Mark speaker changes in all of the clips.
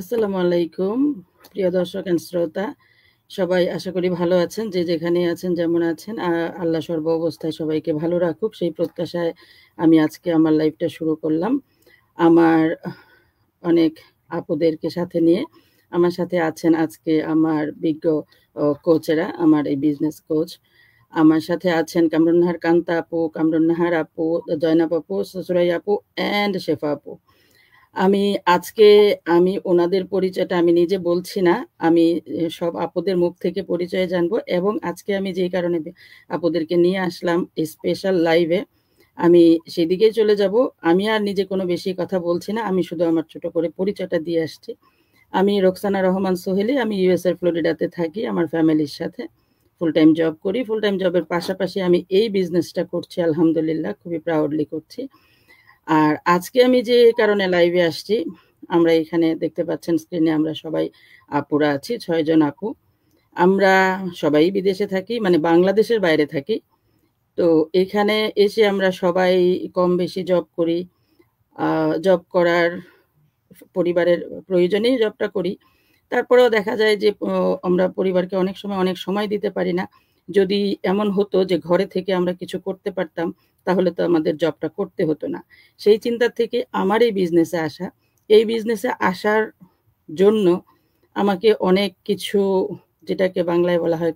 Speaker 1: আসসালামু আলাইকুম প্রিয় দর্শক এন্ড শ্রোতা, সবাই আশা করি ভালো আছেন। যে যেখানে আছেন যেমন আছেন, আল্লাহ সর্ব অবস্থায় সবাইকে ভালো রাখুক সেই প্রত্যাশায় আমি আজকে আমার লাইফটা শুরু করলাম। আমার অনেক আপুদেরকে সাথে নিয়ে। আমার সাথে আছেন আজকে আমার বিজ্ঞ কোচেরা, আমার এই বিজনেস কোচ। আমার সাথে আছেন কামরুন নাহার কান্তা আপু, কামরুন নাহার আপু, জয়নাব আপু, সুরাইয়া আপু অ্যান্ড শেফা আপু। আমি আজকে আমি ওনাদের পরিচয়টা আমি নিজে বলছি না। আমি সব আপুদের মুখ থেকে পরিচয় জানবো, এবং আজকে আমি যেই কারণে আপুদেরকে নিয়ে আসলাম স্পেশাল লাইভে, আমি সেদিকেই চলে যাব। আমি আর নিজে কোনো বেশি কথা বলছি না, আমি শুধু আমার ছোট করে পরিচয়টা দিয়ে আসছি। আমি রোকসানা রহমান সোহেলি, আমি ইউএস এর ফ্লোরিডাতে থাকি আমার ফ্যামিলির সাথে। ফুল টাইম জব করি। ফুল টাইম জবের পাশাপাশি আমি এই বিজনেসটা করছি, আলহামদুলিল্লাহ খুবই প্রাউডলি করছি। আর আজকে আমি যে কারণে লাইভে আসছি, আমরা এখানে দেখতে পাচ্ছেন স্ক্রিনে আমরা সবাই আপুরা আছি, 6 জন আপু। আমরা সবাই বিদেশে থাকি, মানে বাংলাদেশের বাইরে থাকি। তো এখানে এসে আমরা সবাই কম বেশি জব করি। জব করার পরিবারের প্রয়োজনেই জবটা করি। তারপরেও দেখা যায় যে আমরা পরিবারকে অনেক সময় দিতে পারি না। যদি এমন হতো যে ঘরে থেকে আমরা কিছু করতে পারতাম, তাহলে তো আমাদের জবটা করতে হতো না। সেই চিন্তা থেকে আমার এই বিজনেসে আসা। এই বিজনেসে আসার জন্য আমাকে অনেক কিছু, যেটাকে বাংলায় বলা হয়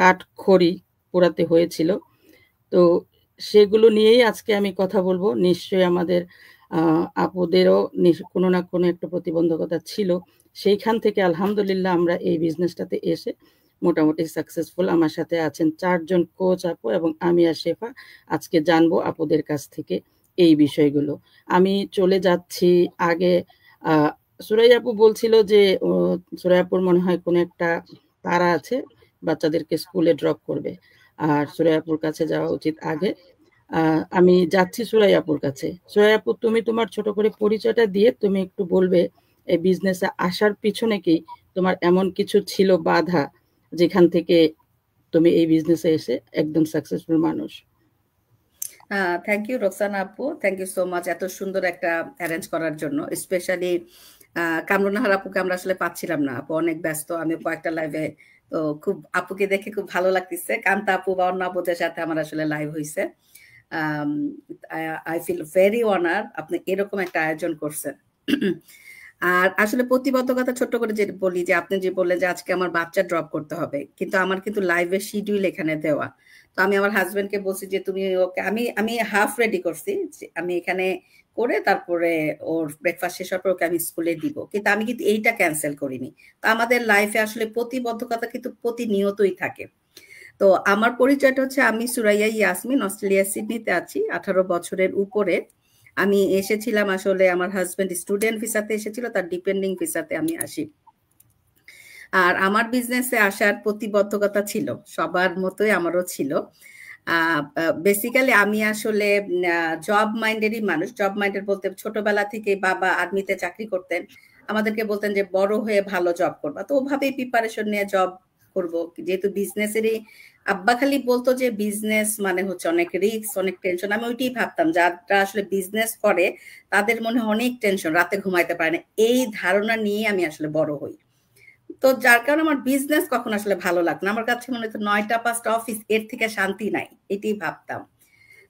Speaker 1: কাঠখড়ি পোড়াতে হয়েছিল। তো সেগুলো নিয়েই আজকে আমি কথা বলবো। নিশ্চয়ই আমাদের আপুদেরও কোনো না কোনো একটা প্রতিবন্ধকতা ছিল। সেইখান থেকে আলহামদুলিল্লাহ আমরা এই বিজনেসটাতে এসে মোটামুটি সাকসেসফুল। আমার সাথে আছেন 4 জন কোচ আপু এবং আমি আর শেফা। আজকে জানবো আপুদের কাছ থেকে এই বিষয়গুলো। আমি চলে যাচ্ছি আগে। সুরাইয়া আপু বলছিল যে সুরাইয়া আপুর মনে হয় কোনো একটা তাড়া আছে, বাচ্চাদেরকে স্কুলে ড্রপ করবে, আর সুরাইয়া আপুর কাছে যাওয়া উচিত আগে। আমি যাচ্ছি সুরাইয়া আপুর কাছে। সুরাইয়া আপু, তুমি তোমার ছোট করে পরিচয়টা দিয়ে তুমি একটু বলবে এই বিজনেসে আসার পিছনে কি তোমার এমন কিছু ছিল বাধা, যেখান থেকে তুমি এই বিজনেসে এসে একদম সাকসেসফুল মানুষ।
Speaker 2: থ্যাংক ইউ রোকসানা আপু, থ্যাংক ইউ সো মাচ এত সুন্দর একটা অ্যারেঞ্জ করার জন্য। স্পেশালি কামরুন নাহার আপুকে আমরা আসলে পাচ্ছিলাম না, আপু অনেক ব্যস্ত। আমি কয়েকটা লাইভে, তো খুব আপুকে দেখে খুব ভালো লাগতেছে। কান্তা আপু বা অন্য আপুদের সাথে আমার আসলে লাইভ হয়েছে। আই ফিল ভেরি অনার আপনি এরকম একটা আয়োজন করছেন। আর আসলে প্রতিবদ্ধকতা ছোট্ট করে যে বলি, যে আপনি যে বললেন যে আজকে আমার বাচ্চা ড্রপ করতে হবে, কিন্তু আমার কিন্তু লাইভের শিডিউল এখানে দেওয়া। তো আমি আমার হাজবেন্ডকে বলছি যে তুমি ওকে, আমি হাফ রেডি করছি, আমি এখানে করে তারপরে ওর ব্রেকফাস্ট শেষ হওয়ার পর ওকে আমি স্কুলে দিব, কিন্তু আমি কিন্তু এইটা ক্যান্সেল করিনি। তো আমাদের লাইফে আসলে প্রতিবদ্ধকতা কিন্তু প্রতিনিয়তই থাকে। তো আমার পরিচয়টা হচ্ছে, আমি সুরাইয়া ইয়াসমিন, অস্ট্রেলিয়া সিডনিতে আছি, 18 বছরের উপরে। আমি এসেছিলাম আসলে, আমার হাজবেন্ড স্টুডেন্ট ভিসাতে এসেছিল, তার ডিপেন্ডিং ভিসাতে আমি আসি। আর আমার বিজনেসে আসার প্রতিবদ্ধকতা ছিল, সবার মতোই আমারও ছিল। বেসিক্যালি আমি আসলে জব মাইন্ডেরই মানুষ। জব মাইন্ডের বলতে, ছোটবেলা থেকে বাবা আর্মিতে চাকরি করতেন, আমাদেরকে বলতেন যে বড় হয়ে ভালো জব করবা, তো ওভাবেই প্রিপারেশন নিয়ে জব করব। যেহেতু বিজনেসেরই, আব্বা খালি বলতো যে বিজনেস মানে হচ্ছে অনেক রিস্ক, অনেক টেনশন। আমি ওইটাই ভাবতাম, যারা আসলে বিজনেস করে তাদের মনে অনেক টেনশন, রাতে ঘুমাইতে পারে না, এই ধারণা নিয়ে আমি আসলে বড় হই। তো যার কারণে আমার বিজনেস কখন আসলে ভালো লাগতো না। আমার কাছে মনে হতো 9টা 5টা অফিস, এর থেকে শান্তি নাই, এটাই ভাবতাম।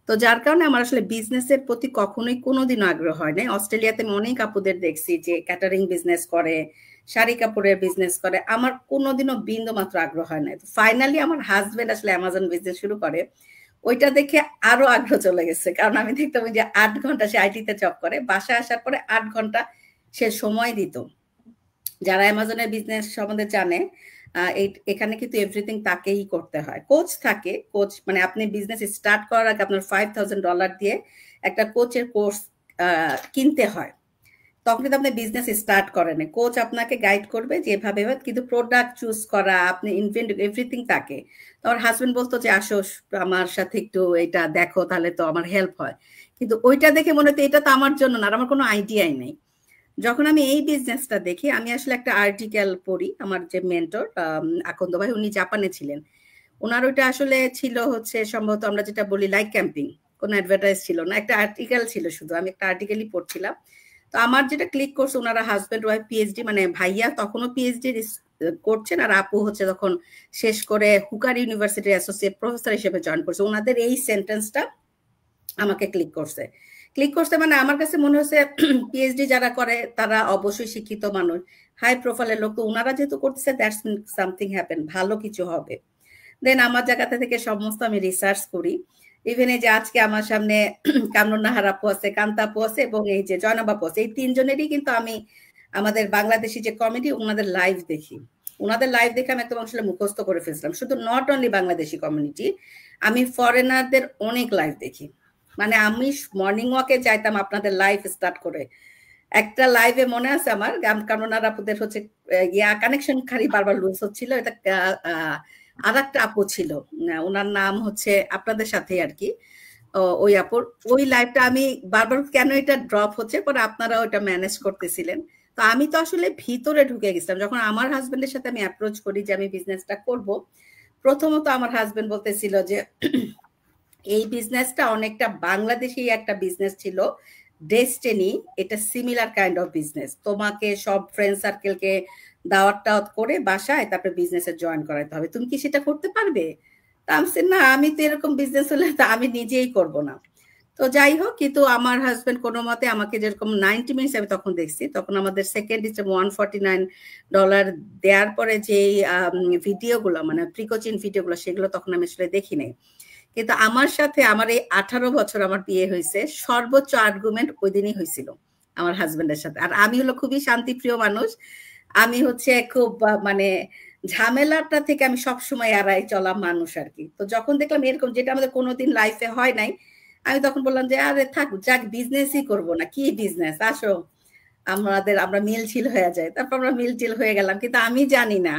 Speaker 2: তো যার কারণে আমার আসলে বিজনেসের প্রতি কখনোই কোনোদিনও আগ্রহ হয় নাই। অস্ট্রেলিয়াতে আমি অনেক আপুদের দেখছি যে ক্যাটারিং বিজনেস করে, শাড়ি কাপড়ের বিজনেস করে, আমার কোনোদিনও বিন্দু মাত্র আগ্রহ হয় নাই। তো ফাইনালি আমার হাজবেন্ড আসলে অ্যামাজন বিজনেস শুরু করে, ওইটা দেখে আরো আগ্রহ চলে গেছে। কারণ আমি দেখতাম যে 8 ঘন্টা সে আইটিতে জব করে, বাসায় আসার পরে 8 ঘন্টা সে সময় দিত। যারা অ্যামাজনের বিজনেস সম্বন্ধে জানে, এখানে কিন্তু এভরিথিং তাকেই করতে হয়। কোচ থাকে, কোচ মানে আপনি বিজনেস স্টার্ট করার আগে আপনার $5,000 দিয়ে একটা কোচের কোর্স কিনতে হয়, তখন কিন্তু আপনি বিজনেস স্টার্ট করেন। কোচ আপনাকে গাইড করবে যে এভাবে, কিন্তু প্রোডাক্ট চুজ করা, আপনি ইনভেন্ট এভরিথিং তাকে। তো আমার হাজবেন্ড বলতো যে আসো আমার সাথে একটু এটা দেখো, তাহলে তো আমার হেল্প হয়। কিন্তু ওইটা দেখে মনে হতো এটা তো আমার জন্য না, আর আমার কোনো আইডিয়াই নেই। যখন আমি এই বিজনেসটা দেখি, আমি আসলে একটা আর্টিকেল পড়ি, আমার যে মেন্টর আকন্দ ভাই, উনি জাপানে ছিলেন, ওনার ওইটা আসলে ছিল হচ্ছে সম্ভবত আমরা যেটা বলি লাইক ক্যাম্পিং, কোনো অ্যাডভার্টাইজ ছিল না, একটা আর্টিকেল ছিল শুধু, আমি একটা আর্টিকেলই পড়ছিলাম। তো আমার যেটা ক্লিক করছে, ওনারা হাজব্যান্ড ওয়াইফ পিএইচডি, মানে ভাইয়া তখনও পিএইচডি করছেন আর আপু হচ্ছে তখন শেষ করে হুকার ইউনিভার্সিটির অ্যাসোসিয়েট প্রফেসর হিসেবে জয়েন করছে। ওনাদের এই সেন্টেন্সটা আমাকে ক্লিক করছে মানে আমার কাছে মনে হচ্ছে পিএইচডি যারা করে তারা অবশ্যই শিক্ষিত মানুষ, হাই প্রোফাইলের লোক, তো ওনারা যেহেতু করতেছে দ্যাটস মিন সামথিং হ্যাপেন, ভালো কিছু হবে। দেন আমার জায়গাতে থেকে সমস্ত আমি রিসার্চ করি। ইভেন এই যে আজকে আমার সামনে কামরুন নাহার আপু আছে, কান্তা আপু আছে এবং এই যে জয়নাব আপু আছে, এই তিনজনেরই কিন্তু আমি আমাদের বাংলাদেশি যে কমেডি ওনাদের লাইভ দেখি। ওনাদের লাইভ দেখে আমি একদম আসলে মুখস্থ করে ফেলছিলাম। শুধু নট অনলি বাংলাদেশি কমিউনিটি, আমি ফরেনারদের অনেক লাইভ দেখি। মানে আমি মর্নিং ওয়াকে যাইতাম আপনাদের লাইভ স্টার্ট করে। একটা লাইভে মনে আছে আমার, কামরুন আপুদের হচ্ছে কানেকশন খালি বারবার লুজ হচ্ছিল, এটা আর একটা আপু ছিল, ওনার নাম হচ্ছে আপনাদের সাথে আর কি, ওই আপুর ওই লাইভটা আমি বারবার কেন এটা ড্রপ হচ্ছে, পরে আপনারা ওটা ম্যানেজ করতেছিলেন। তো আমি তো আসলে ভিতরে ঢুকে গেছিলাম। যখন আমার হাজবেন্ডের সাথে আমি অ্যাপ্রোচ করি যে আমি বিজনেসটা করব, প্রথমত আমার হাজবেন্ড বলতেছিল যে এই বিজনেসটা অনেকটা বাংলাদেশি একটা বিজনেস ছিল, ডেস্টিনি, এটা সিমিলার কাইন্ড অফ বিজনেস, তোমাকে সব ফ্রেন্ড সার্কেলকে দাওয়াত টাওয়াত করে বাসায় তারপরে বিজনেসে জয়েন করাতে হবে, তুমি কি সেটা করতে পারবে? তা আমি না, আমি তো এরকম বিজনেস হলে তো আমি নিজেই করব না। তো যাই হোক, কিন্তু আমার হাজবেন্ড কোনো মতে আমাকে যেরকম 90 মিনিটস আমি তখন দেখছি, তখন আমাদের সেকেন্ড হিসেবে $149 দেওয়ার পরে যে ভিডিওগুলো মানে প্রিকোচিন ভিডিওগুলো, সেগুলো তখন আমি আসলে দেখি নাই। কিন্তু আমার সাথে আমার এই 18 বছর আমার বিয়ে হয়েছে, সর্বোচ্চ আর্গুমেন্ট ওই দিনই হয়েছিল আমার হাজবেন্ডের সাথে। আর আমি হলো খুবই শান্তিপ্রিয় মানুষ, আমি হচ্ছে খুব মানে ঝামেলাটা থেকে আমি সবসময় এড়াই চলা মানুষ আর কি। তো যখন দেখলাম এরকম, যেটা আমাদের কোনোদিন লাইফে হয় নাই, আমি তখন বললাম যে আরে থাক, যাক বিজনেসই করবো না, কি বিজনেস, আসো আমরা মিলছিল হয়ে যায়। তারপর আমরা মিলটিল হয়ে গেলাম। কিন্তু আমি জানি না,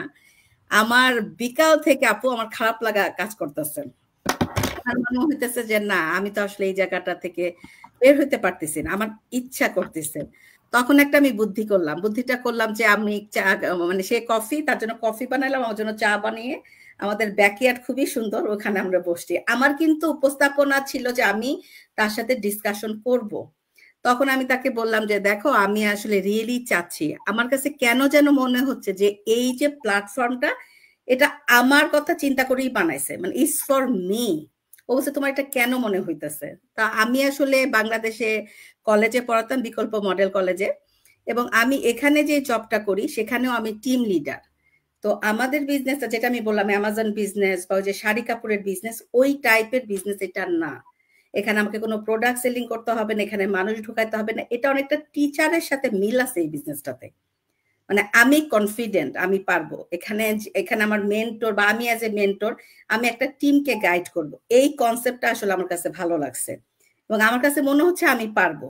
Speaker 2: আমার বিকাল থেকে আপু আমার খারাপ লাগা কাজ করতেছে। আমার মনে হইতেছে যে না, আমি তো আসলে এই জায়গাটা থেকে বের হইতে পারতেছি না, আমার ইচ্ছা করতেছে। তখন একটা আমি বুদ্ধিটা করলাম যে আমি চা, মানে সে কফি, তার জন্য কফি বানাইলাম, আমার জন্য চা বানিয়ে, আমাদের ব্যাকইয়ার্ড খুবই সুন্দর, ওখানে আমরা বসছি। আমার কিন্তু উপস্থাপনা ছিল যে আমি তার সাথে ডিসকাশন করব। তখন আমি তাকে বললাম যে দেখো, আমি আসলে রিয়েলি চাচ্ছি, আমার কাছে কেন যেন মনে হচ্ছে যে এই যে প্ল্যাটফর্মটা, এটা আমার কথা চিন্তা করেই বানাইছে, মানে ইটস ফর মি। অবশ্য তোমার এটা কেন মনে হইতেছে? তা আমি আসলে বাংলাদেশে কলেজে পড়াতাম, বিকল্প মডেল কলেজে, এবং আমি এখানে যে জবটা করি সেখানেও আমি টিম লিডার। তো আমাদের বিজনেসটা, যেটা আমি বললাম অ্যামাজন বিজনেস বা ওই যে শাড়ি কাপড়ের বিজনেস, ওই টাইপের বিজনেস এটা না। এখানে আমাকে কোনো প্রোডাক্ট সেলিং করতে হবে না, এখানে মানুষ ঢুকাইতে হবে না, এটা অনেকটা টিচারের সাথে মিল আছে এই বিজনেসটাতে। মানে আমি কনফিডেন্ট আমি পারবো, এখানে আমার মেন্টর বা আমি অ্যাজ এ মেন্টর আমি একটা টিমকে গাইড করব, এই কনসেপ্টটা আসলে আমার কাছে ভালো লাগছে এবং আমার কাছে মনে হচ্ছে আমি পারবো।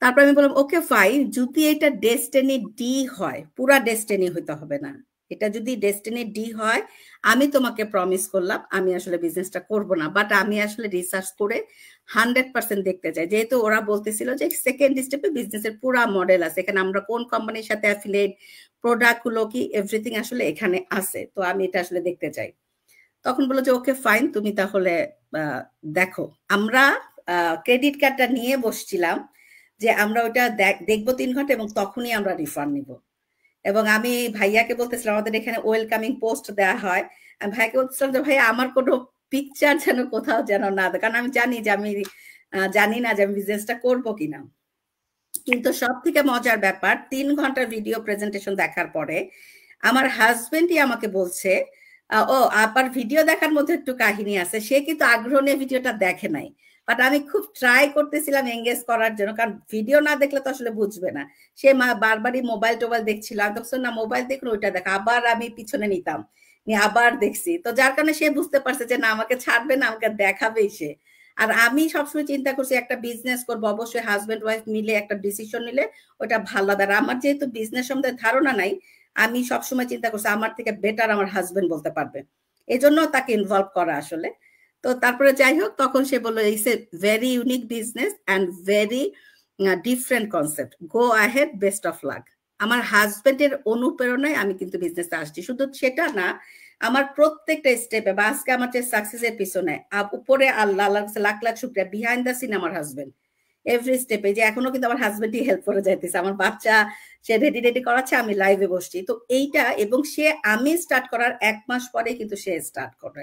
Speaker 2: তারপর আমি বললাম ওকে ফাইন, যদি এটা ডেস্টিনি ডি হয়, পুরা ডেস্টিনি হইতে হবে না, এটা যদি ডেস্টিনি ডি হয়, আমি তোমাকে প্রমিস করলাম আমি আসলে বিজনেসটা করব না, বাট আমি আসলে রিসার্চ করে 100% দেখতে চাই। যেহেতু ওরা বলতেছিল যে সেকেন্ড স্টেপে বিজনেসের পুরা মডেল আছে, এখানে আমরা কোন কোম্পানির সাথে অ্যাফিলিয়েট, প্রোডাক্ট গুলো কি, এভরিথিং আসলে এখানে আছে, তো আমি এটা আসলে দেখতে চাই। তখন বললো যে ওকে ফাইন, তুমি তাহলে দেখো। আমরা ক্রেডিট কার্ডটা নিয়ে বসছিলাম যে আমরা ওইটা দেখবো 3 ঘন্টা এবং তখনই আমরা রিফান্ড নিব। এবং আমি ভাইয়াকে বলতেছিলাম, আমাদের এখানে ওয়েলকামিং পোস্ট দেওয়া হয়, আমি ভাইয়াকে বলতেছিলাম যে ভাইয়া আমার কোনো পিকচার যেন কোথাও যেন না, কারণ আমি জানি যে আমি জানি না যে আমি বিজনেসটা করবো কিনা। কিন্তু সব থেকে মজার ব্যাপার, 3 ঘন্টার ভিডিও প্রেজেন্টেশন দেখার পরে আমার হাজবেন্ডই আমাকে বলছে, ও আবার ভিডিও দেখার মধ্যে একটু কাহিনী আছে, সে কিন্তু আগ্রহ নিয়ে ভিডিওটা দেখে নাই, বাট আমি খুব ট্রাই করতেছিলাম এঙ্গেজ করার জন্য, কারণ ভিডিও না দেখলে তো আসলে বুঝবে না। সে বারবারই মোবাইল টোবাইল দেখছিল, আমি তখন না মোবাইল দেখলো ওইটা দেখা, আবার আমি পিছনে নিতাম, নিয়ে আবার দেখছি। তো যার কারণে সে বুঝতে পারছে যে না, আমাকে ছাড়বে না, আমাকে দেখাবেই সে। আর আমি সবসময় চিন্তা করছি একটা বিজনেস করবো, অবশ্যই হাজবেন্ড ওয়াইফ মিলে একটা ডিসিশন নিলে ওটা ভালো হবে। আর আমার যেহেতু বিজনেস সম্বন্ধে ধারণা নাই, আমি সবসময় চিন্তা করছি আমার থেকে বেটার আমার হাজবেন্ড বলতে পারবে, এজন্য তাকে ইনভলভ করা আসলে। তো তারপরে যাই হোক, তখন সে বললো it's a very unique business and very different concept, go ahead, best of luck. আমার হাজবেন্ডের অনুপ্রেরণায় আমি কিন্তু বিজনেসে আসছি। শুধু সেটা না, আমার প্রত্যেকটা স্টেপে বা আজকে আমার যে সাকসেসের পিছনে উপরে আল্লাহ লাখ লাখ শুকরিয়া, বিহাইন্ড দ্য সিন আমার হাজবেন্ড। এভরি স্টেপে, যে এখনো কিন্তু আমার হাজবেন্ডই হেল্প করে যাইতেছে, আমার বাচ্চা সে রেডি করাচ্ছে, আমি লাইভে বসছি। তো এইটা, এবং সে আমি স্টার্ট করার 1 মাস পরে কিন্তু সে স্টার্ট করে,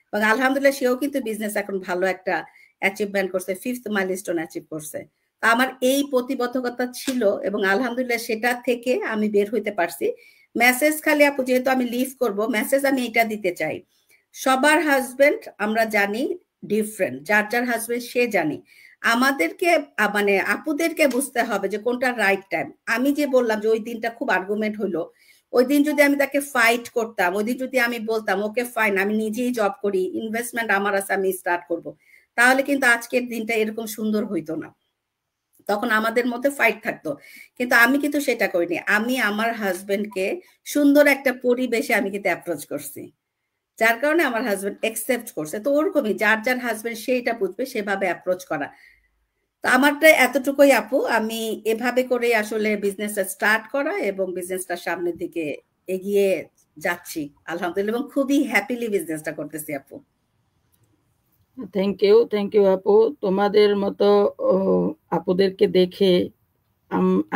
Speaker 2: এবং আলহামদুলিল্লাহ সেও কিন্তু বিজনেস এখন ভালো একটা অ্যাচিভমেন্ট করছে, 5th মাইলস্টোন অ্যাচিভ করছে। তা আমার এই প্রতিবদ্ধকতা ছিল, এবং আলহামদুলিল্লাহ সেটা থেকে আমি বের হইতে পারছি। মেসেজ খালি আপু, যেহেতু আমি লিভ করব, মেসেজ আমি এটা দিতে চাই, সবার হাজবেন্ড আমরা জানি ডিফারেন্ট, যার হাজবেন্ড সে জানি, আমাদেরকে মানে আপুদেরকে বুঝতে হবে যে কোনটা রাইট টাইম। আমি যে বললাম যে ওই দিনটা খুব আর্গুমেন্ট হলো, ওই দিন যদি আমি তাকে ফাইট করতাম, ওই দিন যদি আমি বলতাম ওকে ফাইন, আমি নিজেই জব করি, ইনভেস্টমেন্ট আমার আছে, আমি স্টার্ট করব, তাহলে কিন্তু আজকের দিনটা এরকম সুন্দর হইতো না, তখন আমাদের মধ্যে ফাইট থাকতো। কিন্তু আমি কিন্তু সেটা করিনি, আমি আমার হাজবেন্ডকে সুন্দর একটা পরিবেশে আমি কিন্তু অ্যাপ্রোচ করছি, যার কারণে আমার হাজবেন্ড একসেপ্ট করছে। তো ওরকমই যার হাজবেন্ড সেইটা বুঝবে, সেভাবে অ্যাপ্রোচ করা। তো আমারটা এতটুকুই আপু, আমি এভাবে করে আসলে বিজনেসটা স্টার্ট করা এবং বিজনেসটা সামনের দিকে এগিয়ে যাচ্ছি আলহামদুলিল্লাহ, এবং খুবই হ্যাপিলি বিজনেসটা করতেছি আপু।
Speaker 1: থ্যাংক ইউ আপু। তোমাদের মতো আপুদেরকে দেখে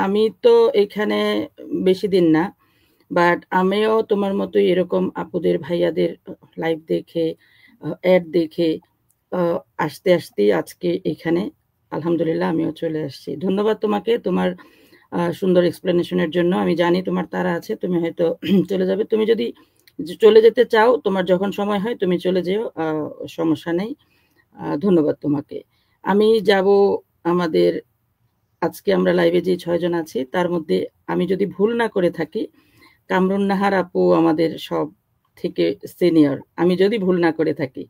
Speaker 1: আমি তো এখানে বেশি দিন না, বাট আমিও তোমার মতো এরকম আপুদের ভাইয়াদের লাইভ দেখে অ্যাড দেখে আসতে আজকে এখানে আলহামদুলিল্লাহ আমিও চলে আসছি। ধন্যবাদ তোমাকে তোমার সুন্দর এক্সপ্লেনেশনের জন্য। আমি জানি তোমার তাড়া আছে, তুমি হয়তো চলে যাবে। তুমি যদি চলে যেতে চাও, তোমার যখন সময় হয় তুমি চলে যেও, সমস্যা নেই। ধন্যবাদ তোমাকে। আমি যাব আমাদের আজকে আমরা লাইভে যে 6 জন আছি তার মধ্যে আমি যদি ভুল না করে থাকি, কামরুন নাহার আপু আমাদের সব থেকে সিনিয়র, আমি যদি ভুল না করে থাকি।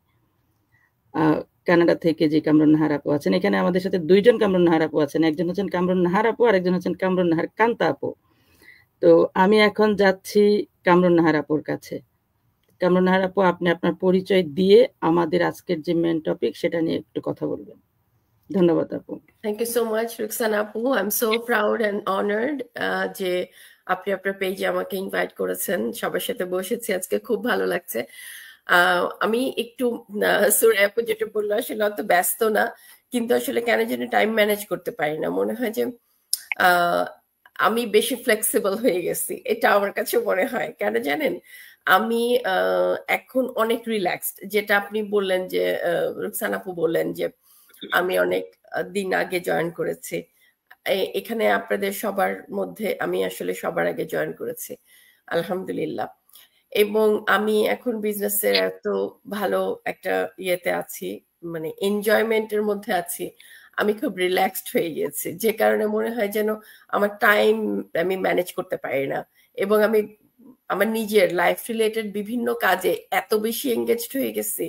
Speaker 1: কানাডা থেকে যে কামরুন নাহার আপু আছেন, এখানে আমাদের সাথে 2 জন কামরুন নাহার আপু আছেন, একজন হচ্ছেন কামরুন নাহার আপু আর একজন হচ্ছেন কামরুন নাহার কান্তা আপু। তো আমি এখন যাচ্ছি কামরুন নাহার আপুর কাছে। কামরুন নাহার আপু, আপনি আপনার পরিচয় দিয়ে আমাদের আজকের যে মেন টপিক সেটা নিয়ে একটু কথা বলবেন। ধন্যবাদ আপু।
Speaker 3: Thank you so much Ruksana আপু, I am so proud and honoured যে আপনি আপনার পেজে আমাকে ইনভাইট করেছেন, সবার সাথে বসেছি আজকে, খুব ভালো লাগছে। আমি একটু সুরাই আপু যেটা বললো, আসলে অত ব্যস্ত না, কিন্তু আসলে কেন যেন টাইম ম্যানেজ করতে পারি না, মনে হয় যে আমি বেশি ফ্লেক্সিবল হয়ে গেছি, এটা আমার কাছে মনে হয়। কেন জানেন, আমি এখন অনেক রিল্যাক্সড, যেটা আপনি বললেন যে রুকসানা আপু বললেন যে আমি অনেক দিন আগে জয়েন করেছি এখানে, আপনাদের সবার মধ্যে আমি আসলে সবার আগে জয়েন করেছি আলহামদুলিল্লাহ। এবং আমি এখন বিজনেসের এত ভালো একটা ইয়েতে আছি, মানে এনজয়মেন্টের মধ্যে আছি, আমি খুব রিল্যাক্সড হয়ে গিয়েছি, যে কারণে মনে হয় যেন আমার টাইম আমি ম্যানেজ করতে পারি না, এবং আমি আমার নিজের লাইফ রিলেটেড বিভিন্ন কাজে এত বেশি এঙ্গেজড হয়ে গেছি।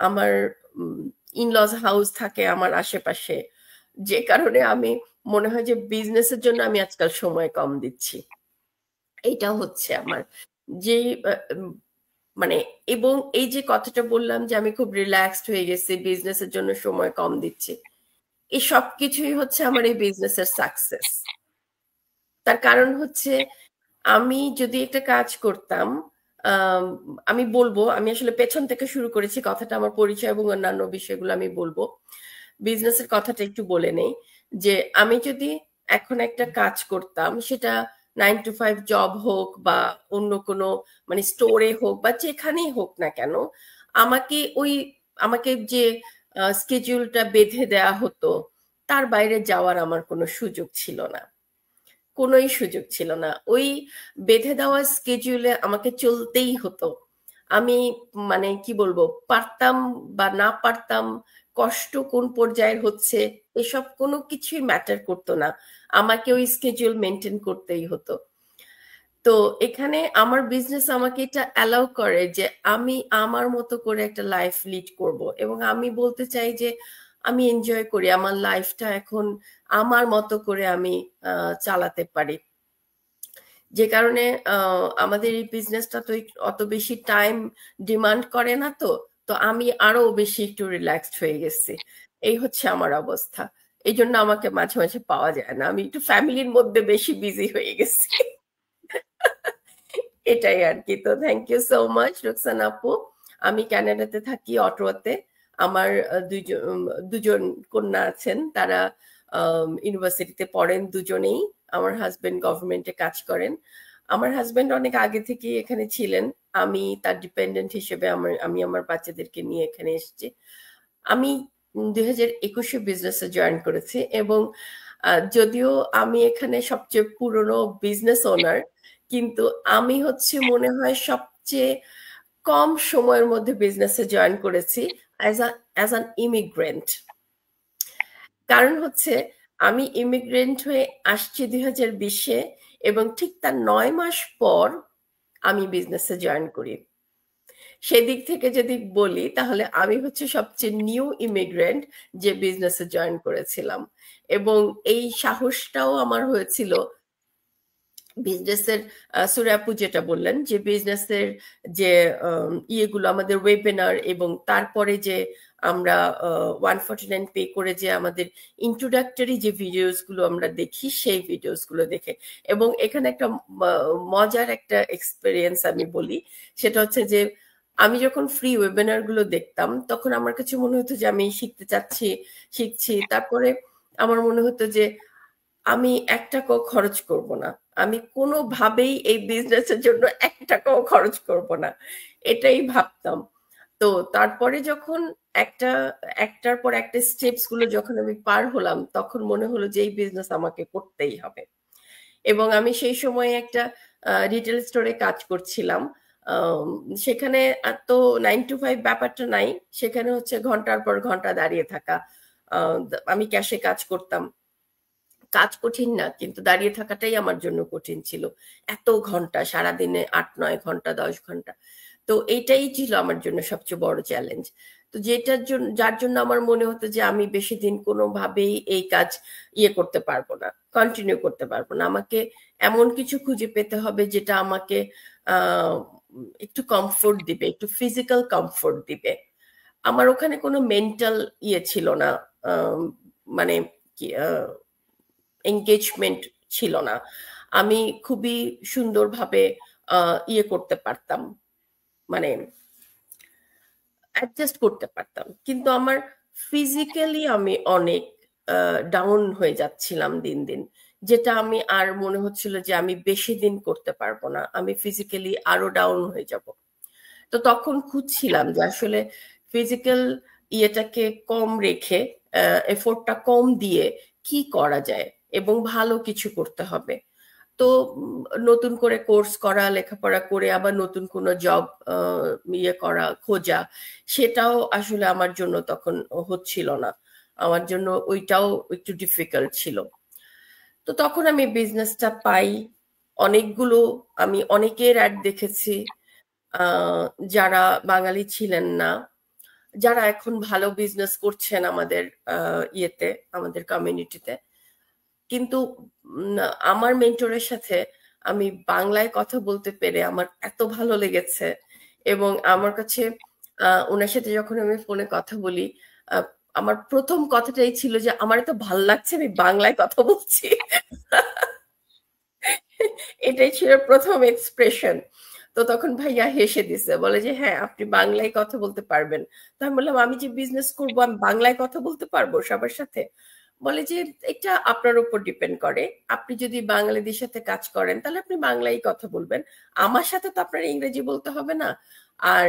Speaker 3: আমার ইনলজ হাউস থাকে আমার আশেপাশে, যে কারণে আমি মনে হয় যে বিজনেসের জন্য আমি আজকাল সময় কম দিচ্ছি। এইটা হচ্ছে আমার যে মানে, এবং এই যে কথাটা বললাম যে আমি খুব রিল্যাক্সড হয়ে গেছি, বিজনেসের জন্য সময় কম দিচ্ছি, এই সব কিছুই হচ্ছে আমার এই বিজনেসের সাকসেস। তার কারণ হচ্ছে, আমি যদি একটা কাজ করতাম, আমি বলবো, আমি আসলে পেছন থেকে শুরু করেছি কথাটা, আমার পরিচয় এবং অন্যান্য বিষয়গুলো আমি বলবো। বিজনেসের কথাটা একটু বলে নেই, যে আমি যদি এখন একটা কাজ করতাম, সেটা 9 to 5 জব হোক বা অন্য কোনো মানে স্টোরে হোক বা যেখানেই হোক না কেন, আমাকে যে স্কেডিউলটা বেঁধে দেওয়া হতো, তার বাইরে যাওয়ার আমার কোনো সুযোগ ছিল না, কোনোই সুযোগ ছিল না। ওই বেঁধে দেওয়া স্কেডিউলে আমাকে চলতেই হতো। আমি মানে কি বলবো, পারতাম বা না পারতাম, কষ্ট কোন পর্যায়ের হচ্ছে, এসব কোনো কিছুই ম্যাটার করতো না, আমাকে ওই স্কেডিউল মেনটেন করতেই হতো। তো এখানে আমার বিজনেস আমাকে এটা অ্যালাউ করে যে আমি আমার মতো করে একটা লাইফ লিড করব, এবং আমি বলতে চাই যে আমি এনজয় করি আমার লাইফটা, এখন আমার মতো করে আমি চালাতে পারি, যে কারণে আমাদের এই বিজনেসটা তো অত বেশি টাইম ডিমান্ড করে না। তো তো আমি আরো বেশি একটু রিল্যাক্সড হয়ে গেছি, এই হচ্ছে আমার অবস্থা। এই জন্য আমাকে মাঝে মাঝে পাওয়া যায় না, আমি একটু ফ্যামিলির মধ্যে বেশি বিজি হয়ে গেছি। এটাই আর কি। তো thank you so much Ruksana আপু। আমি ক্যানাডাতে থাকি, অটোয়াতে। আমার দুজন কন্যা আছেন, তারা ইউনিভার্সিটিতে পড়েন দুজনেই। আমার হাজবেন্ড গভর্নমেন্টে কাজ করেন। আমার হাজবেন্ড অনেক আগে থেকে এখানে ছিলেন, আমি তার ডিপেন্ডেন্ট হিসেবে আমি আমার বাচ্চাদেরকে নিয়ে এখানে এসেছি। আমি 2021-এ বিজনেসে জয়েন করেছি, এবং যদিও আমি এখানে সবচেয়ে পুরনো বিজনেস ওনার, কিন্তু আমি হচ্ছে মনে হয় সবচেয়ে কম সময়ের মধ্যে বিজনেসে জয়েন করেছি অ্যাজ অ্যান ইমিগ্রেন্ট। কারণ হচ্ছে আমি ইমিগ্রেন্ট হয়ে আসছি 2020-এ, এবং ঠিক তার 9 মাস পর আমি বিজনেসে জয়েন করি। সেদিক থেকে যদি বলি তাহলে আমি হচ্ছে সবচেয়ে নিউ ইমিগ্রেন্ট যে বিজনেসে জয়েন করেছিলাম, এবং এই সাহসটাও আমার হয়েছিল বিজনেসের সুরাপু যেটা বললেন যে বিজনেসের যে ইয়েগুলো আমাদের ওয়েবিনার, এবং তারপরে যে আমরা 149 পে করে যে আমাদের ইন্ট্রোডাক্টরি যে ভিডিওস গুলো আমরা দেখি, সেই ভিডিওস গুলো দেখে। এবং এখানে একটা মজার একটা এক্সপিরিয়েন্স আমি বলি, সেটা হচ্ছে যে আমি যখন ফ্রি ওয়েবিনার গুলো দেখতাম তখন আমার কাছে মনে হতো যে আমি শিখছি। তারপরে আমার মনে হতো যে আমি 1 টাকাও খরচ করব না, আমি কোনোভাবেই এই বিজনেসের জন্য 1 টাকাও খরচ করব না, এটাই ভাবতাম। তো তারপরে যখন একটার পর একটা স্টেপস গুলো যখন আমি পার হলাম, তখন মনে হলো যে এই বিজনেস আমাকে করতেই হবে। এবং আমি সেই সময় একটা রিটেল স্টোরে কাজ করছিলাম। সেখানে এত 9 to 5 ব্যাপারটা নাই, সেখানে হচ্ছে ঘন্টার পর ঘন্টা দাঁড়িয়ে থাকা। আমি ক্যাশে কাজ করতাম, কাজ কঠিন না, কিন্তু দাঁড়িয়ে থাকাটাই আমার জন্য কঠিন ছিল। এত ঘন্টা, সারাদিনে 8-9 ঘন্টা, 10 ঘন্টা। তো এইটাই ছিল আমার জন্য সবচেয়ে বড় চ্যালেঞ্জ। তো যার জন্য আমার মনে হতো যে আমি বেশি দিন কোনোভাবেই এই কাজ করতে পারবো না, কন্টিনিউ করতে পারবো না। আমাকে এমন কিছু খুঁজে পেতে হবে যেটা আমাকে একটু কমফোর্ট দিবে, একটু ফিজিক্যাল কমফোর্ট দিবে। আমার ওখানে কোনো মেন্টাল ছিল না, মানে কি এঙ্গেজমেন্ট ছিল না। আমি খুবই সুন্দরভাবে করতে পারতাম, মানে অ্যাডজাস্ট করতে পারতাম, কিন্তু আমার ফিজিক্যালি আমি অনেক ডাউন হয়ে যাচ্ছিলাম দিন দিন, যেটা আমি আর মনে হচ্ছিল যে আমি বেশি দিন করতে পারবো না, আমি ফিজিক্যালি আরো ডাউন হয়ে যাব। তো তখন খুঁজছিলাম যে আসলে ফিজিক্যাল ইয়েটাকে কম রেখে, এফোর্টটা কম দিয়ে কি করা যায়, এবং ভালো কিছু করতে হবে। তো নতুন করে কোর্স করা, লেখাপড়া করে আবার নতুন কোনো জব করা, খোঁজা, সেটাও আসলে আমার জন্য তখন হচ্ছিল না, আমার জন্য ওইটাও একটু ডিফিকাল্ট ছিল। তো তখন আমি বিজনেসটা পাই। অনেকগুলো, আমি অনেকের অ্যাড দেখেছি যারা বাঙালি ছিলেন না, যারা এখন ভালো বিজনেস করছেন আমাদের আমাদের কমিউনিটিতে। কিন্তু আমার মেন্টরের সাথে আমি বাংলায় কথা বলতে পেরে আমার এত ভালো লেগেছে, এবং আমার কাছে ওনার সাথে যখন আমি ফোনে কথা বলি, আমার প্রথম কথাটাই ছিল যে আমার এত ভাল লাগছে, আমি বাংলায় কথা বলছি। এটাই ছিল প্রথম এক্সপ্রেশন। তো তখন ভাইয়া হেসে দিছে, বলে যে হ্যাঁ আপনি বাংলায় কথা বলতে পারবেন। তো আমি বললাম আমি যে বিজনেস করবো, আমি বাংলায় কথা বলতে পারবো সবার সাথে? বলে যে এটা আপনার উপর ডিপেন্ড করে, আপনি যদি বাঙালিদের সাথে কাজ করেন তাহলে আপনি বাংলায় কথা বলবেন, আমার সাথে তো আপনার ইংরেজি বলতে হবে না। আর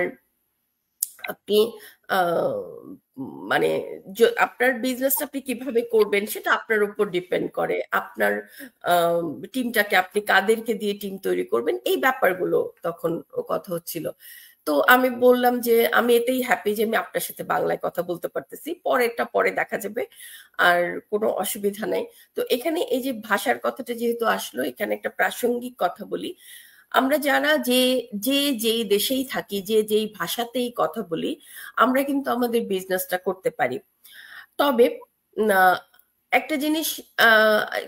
Speaker 3: আপনি মানে আপনার বিজনেস আপনি কিভাবে করবেন সেটা আপনার উপর ডিপেন্ড করে, আপনার টিমটাকে আপনি কাদেরকে দিয়ে টিম তৈরি করবেন, এই ব্যাপারগুলো তখন কথা হচ্ছিল। তো আমি বললাম যে আমি এতেই হ্যাপি যে আমি আপনার সাথে বাংলায় কথা বলতে পারতেছি, পরেরটা পরে দেখা যাবে, আর কোনো অসুবিধা নাই। তো এখানে এই যে ভাষার কথাটা যেহেতু আসলো, এখানে একটা প্রাসঙ্গিক কথা বলি। আমরা যারা যেই দেশেই থাকি, যেই ভাষাতেই কথা বলি, আমরা কিন্তু আমাদের বিজনেসটা করতে পারি। তবে একটা জিনিস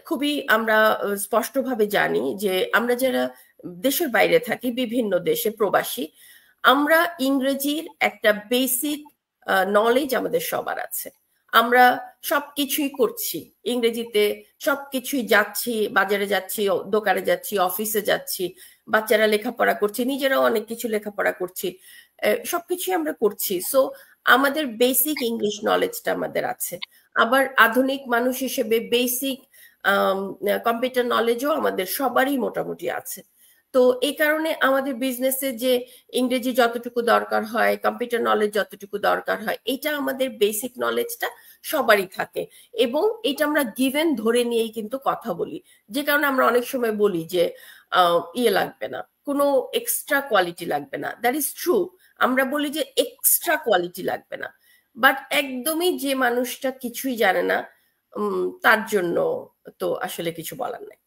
Speaker 3: খুবই আমরা স্পষ্টভাবে জানি যে আমরা যারা দেশের বাইরে থাকি, বিভিন্ন দেশে প্রবাসী, আমরা ইংরেজির একটা বেসিক নলেজ আমাদের সবার আছে। আমরা সবকিছুই করছি ইংরেজিতে, সবকিছুই যাচ্ছি, বাজারে যাচ্ছি, দোকানে যাচ্ছি, অফিসে যাচ্ছি, বাচ্চারা লেখাপড়া করছে, নিজেরাও অনেক কিছু লেখাপড়া করছি, সবকিছুই আমরা করছি। সো আমাদের বেসিক ইংলিশ নলেজটা আমাদের আছে, আবার আধুনিক মানুষ হিসেবে বেসিক কম্পিউটার নলেজও আমাদের সবারই মোটামুটি আছে। তো এই কারণে আমাদের বিজনেসে যে ইংরেজি যতটুকু দরকার হয়, কম্পিউটার নলেজ যতটুকু দরকার হয়, এটা আমাদের বেসিক নলেজটা সবারই থাকে, এবং এটা আমরা গিভেন ধরে নিয়েই কিন্তু কথা বলি। যে কারণে আমরা অনেক সময় বলি যে ইয়ে লাগবে না, কোনো এক্সট্রা কোয়ালিটি লাগবে না। দ্যাট ইজ ট্রু, আমরা বলি যে এক্সট্রা কোয়ালিটি লাগবে না, বাট একদমই যে মানুষটা কিছুই জানে না তার জন্য তো আসলে কিছু বলার নাই।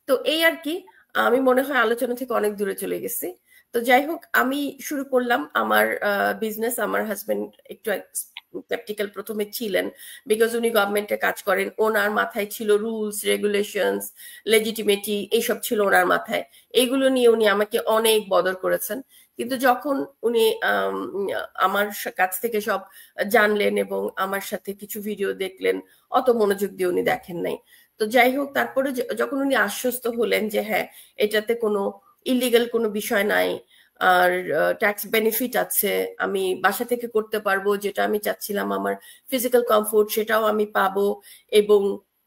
Speaker 3: তো এই আর কি, আমি মনে হয় আলোচনা থেকে অনেক দূরে চলে গেছি। তো যাই হোক, আমি শুরু করলাম আমার বিজনেস। আমার হাজবেন্ড একটু স্কেপটিক্যাল প্রথমে ছিলেন, বিকজ উনি গভর্নমেন্টে কাজ করেন, ওনার মাথায় ছিল রুলস রেগুলেশনস, লেজিটিমেটি, এইসব ছিল ওনার মাথায়। এইগুলো নিয়ে উনি আমাকে অনেক বদর করেছেন। কিন্তু যখন উনি আমার কাছ থেকে সব জানলেন এবং আমার সাথে কিছু ভিডিও দেখলেন, অত মনোযোগ দিয়ে উনি দেখেন নাই। তো যাই হোক, তারপরে যখন উনি আশ্বস্ত হলেন যে হ্যাঁ, এটাতে কোনো ইলিগাল কোনো বিষয় নাই, আর ট্যাক্স বেনিফিট আছে, আমি বাসা থেকে করতে পারবো, যেটা আমি চাচ্ছিলাম আমার ফিজিক্যাল কমফোর্ট সেটাও আমি পাবো, এবং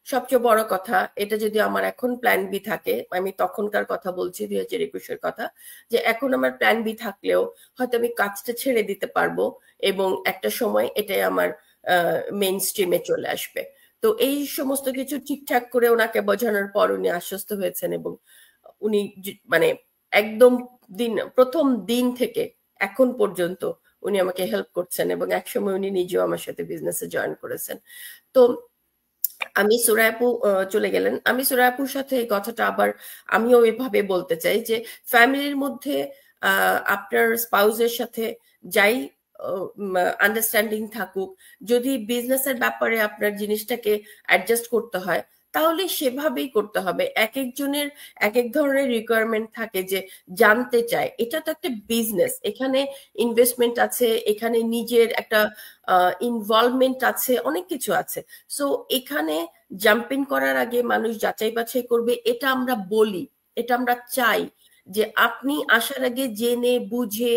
Speaker 3: সবচেয়ে বড় কথা, এটা যদি আমার এখন প্ল্যান বি থাকে, আমি তখনকার কথা বলছি 2021-এর কথা, যে এখন আমার প্ল্যান বি থাকলেও হয়তো আমি কাজটা ছেড়ে দিতে পারবো এবং একটা সময় এটাই আমার মেইন স্ট্রিমে চলে আসবে। তো এই সমস্ত কিছু ঠিকঠাক করে ওনাকে বোঝানোর পর উনি আশ্বস্ত হয়েছেন, এবং উনি মানে একদম প্রথম দিন থেকে এখন পর্যন্ত উনি আমাকে হেল্প করছেন, এবং একসময় উনি নিজেও আমার সাথে বিজনেসে জয়েন করেছেন। তো আমি সুরায়াপু চলে গেলেন, আমি সুরায়াপুর সাথে এই কথাটা আবার আমিও এভাবে বলতে চাই যে ফ্যামিলির মধ্যে আপনার স্পাউসের সাথে যাই আন্ডারস্ট্যান্ডিং থাকুক, যদি বিজনেসের ব্যাপারে আপনার জিনিসটাকে অ্যাডজাস্ট করতে হয় তাহলে সেভাবেই করতে হবে। এক একজনের এক এক ধরনের রিকোয়ারমেন্ট থাকে, যে জানতে চায়, এটা তো একটা বিজনেস, এখানে ইনভেস্টমেন্ট আছে, এখানে নিজের একটা ইনভলভমেন্ট আছে, অনেক কিছু আছে। সো এখানে জাম্পিং করার আগে মানুষ যাচাই বাছাই করবে, এটা আমরা বলি, এটা আমরা চাই যে আপনি আসার আগে জেনে বুঝে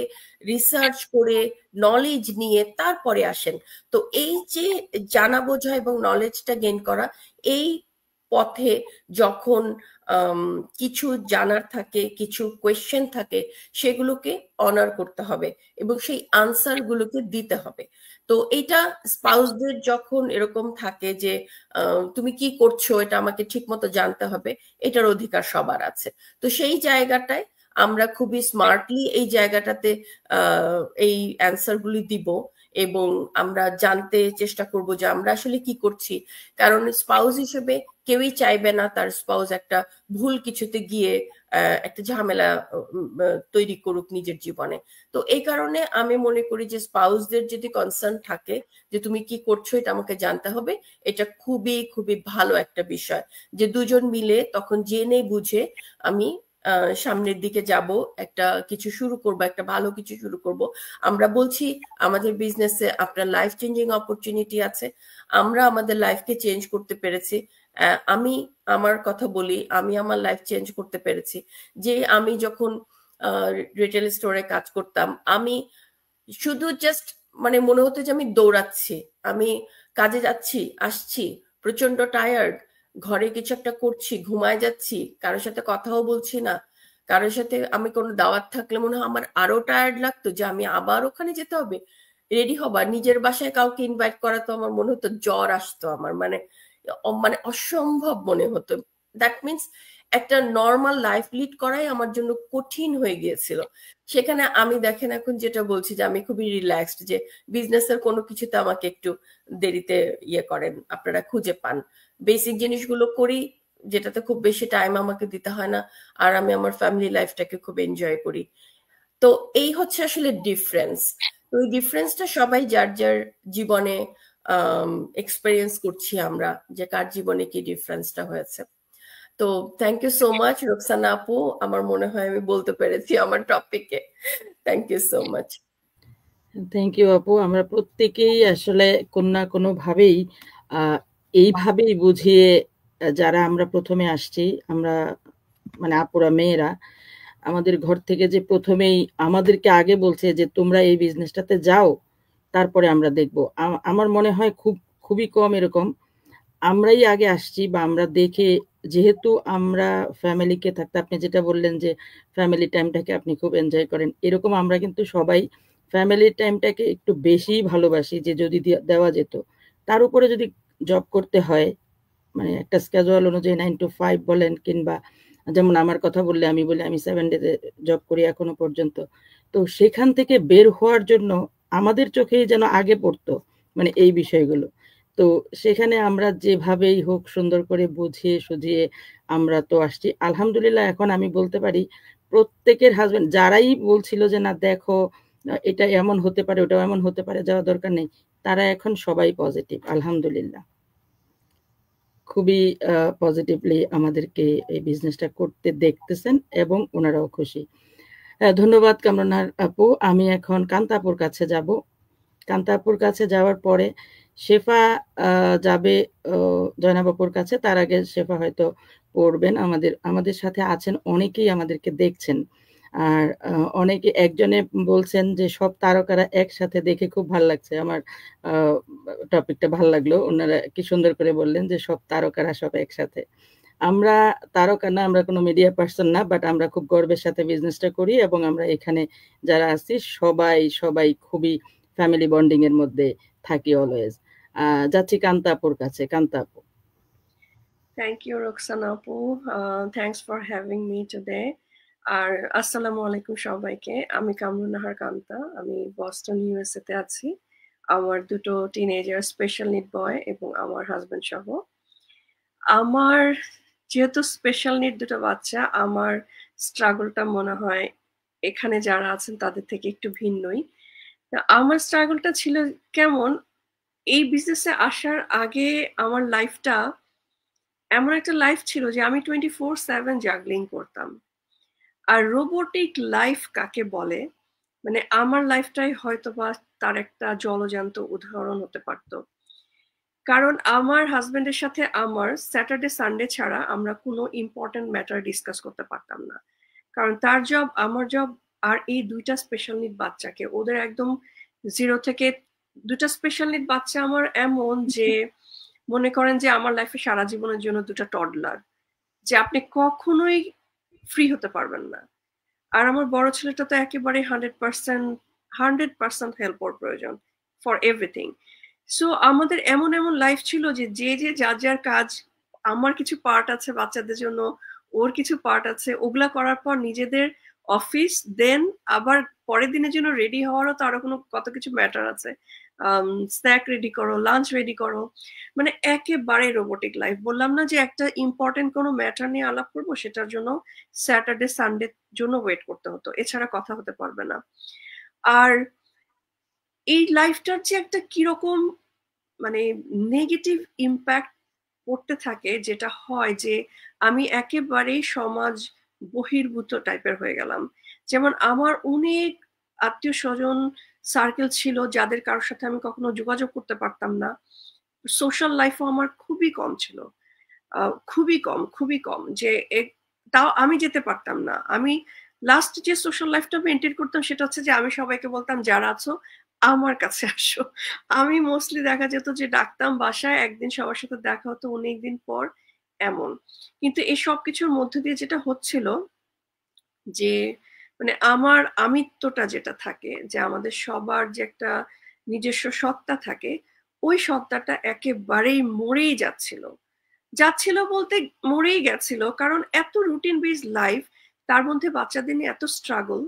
Speaker 3: রিসার্চ করে নলেজ নিয়ে তারপরে আসেন। তো এই যে জানা বোঝা এবং নলেজটা গেইন করা, এই পথে যখন কিছু জানার থাকে, কিছু কোয়েশ্চেন থাকে, সেগুলোকে অনার করতে হবে এবং সেই আনসার গুলোকে দিতে হবে। তো এটা স্পাউসদের যখন এরকম থাকে যে তুমি কি করছো এটা আমাকে ঠিক মতো জানতে হবে, এটার অধিকার সবার আছে। তো সেই জায়গাটায় আমরা খুবই স্মার্টলি এই জায়গাটাতে এই অ্যান্সার গুলি দিব, এবং আমরা জানতে চেষ্টা করব যে আমরা আসলে কি করছি। কারণ স্পাউস হিসেবে কেউই চাইবে না তার স্পাউস একটা ভুল কিছুতে গিয়ে একটা ঝামেলা তৈরি করুক নিজের জীবনে। তো এই কারণে আমি মনে করি যে স্পাউসদের যদি কনসার্ন থাকে যে তুমি কি করছো এটা আমাকে জানতে হবে, এটা খুবই খুবই ভালো একটা বিষয়, যে দুজন মিলে তখন জেনে বুঝে আমি সামনের দিকে যাব, একটা কিছু শুরু করব, একটা ভালো কিছু শুরু করব। আমরা বলছি আমাদের বিজনেসে আপনার লাইফ চেঞ্জিং অপরচুনিটি আছে, আমরা আমাদের লাইফকে চেঞ্জ করতে পেরেছি। আমি আমার কথা বলি, আমি আমার লাইফ চেঞ্জ করতে পেরেছি। যে আমি যখন রিটেল স্টোরে কাজ করতাম, আমি শুধু জাস্ট মানে মনে হতো যে আমি দৌড়াচ্ছি, আমি কাজে যাচ্ছি আসছি, প্রচন্ড টায়ার্ড, ঘরে কিছু একটা করছি, ঘুমায় যাচ্ছি, কারোর সাথে কথাও বলছি না। কারোর সাথে আমি কোনো দাওয়াত থাকলে মনে হয় আমার আরো টায়ার্ড লাগতো, যে আমি আবার ওখানে যেতে হবে, রেডি হবার। নিজের বাসায় কাউকে ইনভাইট করা তো আমার মনে হতো জ্বর আসতো আমার, মানে মানে অসম্ভব মনে হতো। দ্যাট মিনস একটা নর্মাল লাইফ লিড করাই আমার জন্য কঠিন হয়ে গিয়েছিল। সেখানে আমি দেখেন এখন যেটা বলছি যে আমি খুবই রিল্যাক্সড, যে বিজনেসের কোনো কিছুতে আমাকে একটু দেরিতে ইয়ে করেন, আপনারা খুঁজে পান। বেসিক জিনিসগুলো করি, যেটাতে খুব বেশি টাইম আমাকে দিতে হয় না, আর আমি আমার ফ্যামিলি লাইফটাকে খুব এনজয় করি। তো এই হচ্ছে আসলে ডিফারেন্স। তো এই ডিফারেন্সটা সবাই যার যার জীবনে এক্সপেরিয়েন্স করছি আমরা, যে কার জীবনে কি ডিফারেন্সটা হয়েছে। তো thank you so much Roksana আপু, আমার মনে হয় আমি বলতে পেরেছি আমার টপিকে। Thank you so much.
Speaker 1: Thank you আপু। আমরা প্রত্যেকেই আসলে কোনো না কোনো ভাবেই এইভাবেই বুঝিয়ে, যারা আমরা প্রথমে আসছি, আমরা মানে আপুরা মেয়েরা, আমাদের ঘর থেকে যে প্রথমেই আমাদেরকে আগে বলছে যে তোমরা এই বিজনেসটাতে যাও, তারপরে আমরা দেখব। আমার মনে হয় খুবই কম এরকম আমরাই আগে আসছি বা আমরা দেখে, যেহেতু আমরা ফ্যামিলিকে থাকতে, আপনি যেটা বললেন যে ফ্যামিলি টাইমটাকে আপনি খুব এনজয় করেন, এরকম আমরা কিন্তু সবাই ফ্যামিলি টাইমটাকে একটু বেশি ভালোবাসি, যে যদি দেওয়া যেত। তার উপরে যদি জব করতে হয়, মানে একটা স্কেজুয়াল অনুযায়ী 9 to 5 বলেন, কিংবা যেমন আমার কথা বললে আমি বলি আমি 7 ডেতে জব করি এখনো পর্যন্ত। তো সেখান থেকে বের হওয়ার জন্য আমাদের চোখেই যেন আগে পড়তো মানে এই বিষয়গুলো। তো সেখানে আমরা যেভাবেই হোক সুন্দর করে বুঝিয়ে সুঝিয়ে আমরা তো আসছি আলহামদুলিল্লাহ। এখন আমি বলতে পারি প্রত্যেকের হাজবেন্ড যারাই বলছিল যে না দেখো এটা এমন হতে পারে ওটা এমন হতে পারে, যাওয়া দরকার নেই, তারা এখন সবাই পজিটিভ আলহামদুলিল্লাহ। খুবই পজিটিভলি আমাদেরকে এই বিজনেসটা করতে দেখতেছেন এবং ওনারাও খুশি। ধন্যবাদ কামরানার আপু। আমি এখন কান্তাপুর কাছে যাব। কান্তাপুর কাছে যাওয়ার পরে শেফা যাবে জয়নাব আপুর কাছে। তার আগে শেফা হয়তো পড়বেন। আমাদের সাথে আছেন অনেকেই আমাদেরকে দেখছেন। আর অনেকে একজনে বলছেন যে সব তারকারা একসাথে দেখে খুব ভালো লাগছে। আমার টপিকটা ভালো লাগলো। ওনারা কি সুন্দর করে বললেন যে সব তারকারা সব একসাথে। আমরা তারকা না, আমরা কোনো মিডিয়া পার্সন না, বাট আমরা খুব গর্বের সাথে বিজনেসটা করি এবং আমরা এখানে যারা আছি সবাই খুবই ফ্যামিলি বন্ডিং এর মধ্যে থাকি অলওয়েজ। যাচ্ছি কান্তাপুর কাছে। কান্তাপু।
Speaker 4: Thank you, Roxana Apu. Thanks for having me today. আর আসসালামু আলাইকুম সবাইকে। আমি কামরুন নাহার কান্তা। আমি বস্টন ইউএসএ তে আছি। আমার দুটো টিনেজার স্পেশাল নিড বয় এবং আমার হাজবেন্ড সহ। আমার যেহেতু স্পেশাল নিড দুটো বাচ্চা, আমার স্ট্রাগলটা মনে হয় এখানে যারা আছেন তাদের থেকে একটু ভিন্নই। আমার স্ট্রাগলটা ছিল কেমন, এই বিজনেসে আসার আগে আমার লাইফটা এমন একটা লাইফ ছিল যে আমি 24/7 জাগলিং করতাম। আর রোবোটিক লাইফ কাকে বলে, মানে আমার লাইফটাই হয়তো বা তার একটা জলজান্ত উদাহরণ হতে পারতো। কারণ আমার হাজবেন্ডের সাথে আমার স্যাটারডে সানডে ছাড়া আমরা কোনো ইম্পর্টেন্ট ম্যাটার ডিসকাস করতে পারতাম না। কারণ তার জব, আমার জব, আর এই দুইটা স্পেশাল নিড বাচ্চাকে ওদের একদম 0 থেকে, দুটা স্পেশাল নিড বাচ্চা আমার এমন যে মনে করেন যে আমার লাইফে সারা জীবনের জন্য দুটা টডলার, যে আপনি কখনোই ফ্রি হতে পারবেন না। আর আমার বড় ছেলেটা তো একেবারে 100% হেল্প ওর প্রয়োজন ফর এভরিথিং। সো আমাদের এমন লাইফ ছিল যে যার কাজ, আমার কিছু পার্ট আছে বাচ্চাদের জন্য, ওর কিছু পার্ট আছে, ওগুলা করার পর নিজেদের অফিস, দেন আবার পরের দিনের জন্য রেডি হওয়ারও তো আরো কত কিছু ম্যাটার আছে। স্ন্যাক রেডি করো, লাঞ্চ রেডি করো, মানে একেবারে রোবোটিক লাইফ। বললাম না যে একটা ইম্পর্টেন্ট কোনো ম্যাটার নিয়ে আলাপ করবো, সেটার জন্য স্যাটারডে সানডে জন্য ওয়েট করতে হতো, এছাড়া কথা হতে পারবে না। আর এই লাইফটার যে একটা কিরকম মানে নেগেটিভ ইম্প্যাক্ট পড়তে থাকে, যেটা হয় যে আমি একেবারেই সমাজ বহির্ভূত টাইপের হয়ে গেলাম। যেমন আমার অনেক আত্মীয় স্বজন সার্কেল ছিল যাদের কারোর সাথে আমি কখনো যোগাযোগ করতে পারতাম না। সোশ্যাল লাইফও আমার খুবই কম ছিল, খুবই কম, যে তাও আমি যেতে পারতাম না। আমি লাস্ট যে সোশ্যাল লাইফটা মেনটেন করতাম সেটা হচ্ছে যে আমি সবাইকে বলতাম যারা আছো আমার কাছে আসো। আমি মোস্টলি দেখা যেত যে ডাকতাম বাসায়, একদিন সবার সাথে দেখা হতো অনেকদিন পর এমন। কিন্তু এই সব কিছুর মধ্যে দিয়ে যেটা হচ্ছিল যে মানে আমার আমিত্বটা যেটা থাকে, যে আমাদের সবার যে একটা নিজস্ব সত্তা থাকে, ওই সত্তাটা একেবারেই মরেই যাচ্ছিল বলতে মরেই গেছিল। কারণ এত রুটিন বেস লাইফ, তার মধ্যে বাচ্চাদের নিয়ে এত স্ট্রাগল,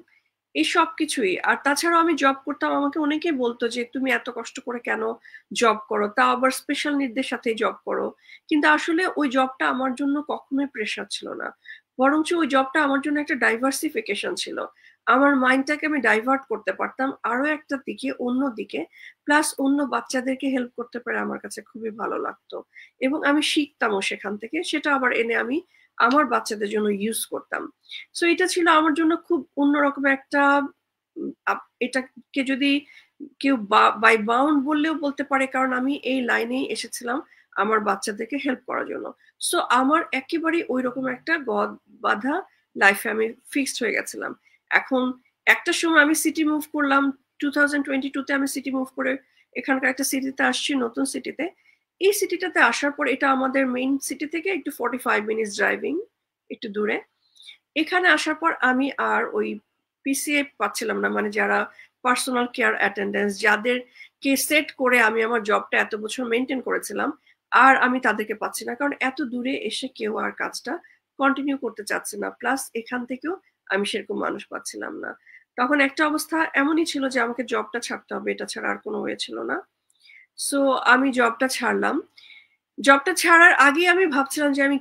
Speaker 4: এই সব কিছুই। আর তাছাড়াও আমি জব করতাম, আমাকে অনেকেই বলতো যে তুমি এত কষ্ট করে কেন জব করো, তাও আবার স্পেশাল নিডদের সাথে জব করো। কিন্তু আসলে ওই জবটা আমার জন্য কখনোই প্রেশার ছিল না, বরঞ্চ ওই জবটা আমার জন্য একটা ডাইভার্সিফিকেশন ছিল। আমার মাইন্ডটাকে আমি ডাইভার্ট করতে পারতাম আরো একটা দিকে, অন্য দিকে, প্লাস অন্য বাচ্চাদেরকে হেল্প করতে পারে আমার কাছে খুবই ভালো লাগতো। এবং আমি শিখতামও সেখান থেকে, সেটা আবার এনে আমি আমার বাচ্চাদের জন্য ইউজ করতাম। সো এটা ছিল আমার জন্য খুব অন্যরকম একটা, এটাকে যদি কেউ বাই বাউন্ড বললেও বলতে পারে, কারণ আমি এই লাইনেই এসেছিলাম আমার বাচ্চাদেরকে হেল্প করার জন্য। সো আমার একেবারে ওই রকম একটা গদ বাঁধা লাইফে আমি ফিক্সড হয়ে গেছিলাম। এখন একটা সময় আমি সিটি মুভ করলাম 2022-তে আমি সিটি মুভ করে এখানকার একটা সিটিতে আসছি, নতুন সিটিতে। এই সিটিটাতে আসার পর, এটা আমাদের মেইন সিটি থেকে একটু 45 মিনিটস ড্রাইভিং, একটু দূরে। এখানে আসার পর আমি আর ওই পিসিএ পাচ্ছিলাম না, মানে যারা পার্সোনাল কেয়ার অ্যাটেন্ডেন্স, যাদেরকে সেট করে আমি আমার জবটা এত বছর মেনটেন করেছিলাম, আর আমি তাদেরকে পাচ্ছি না, কারণ এত দূরে এসে কেউ আর কাজটা কন্টিনিউ করতে চাচ্ছে না। প্লাস এখান থেকেও আমি সেরকম মানুষ পাচ্ছিলাম না। তখন একটা অবস্থা এমনই ছিল যে আমাকে জবটা ছাড়তে হবে, এটা ছাড়া আর কোনো ওয়ে ছিল না। সো আমি জবটা ছাড়লাম। জবটা ছাড়ার আগে আমি ভাবছিলাম যে আমি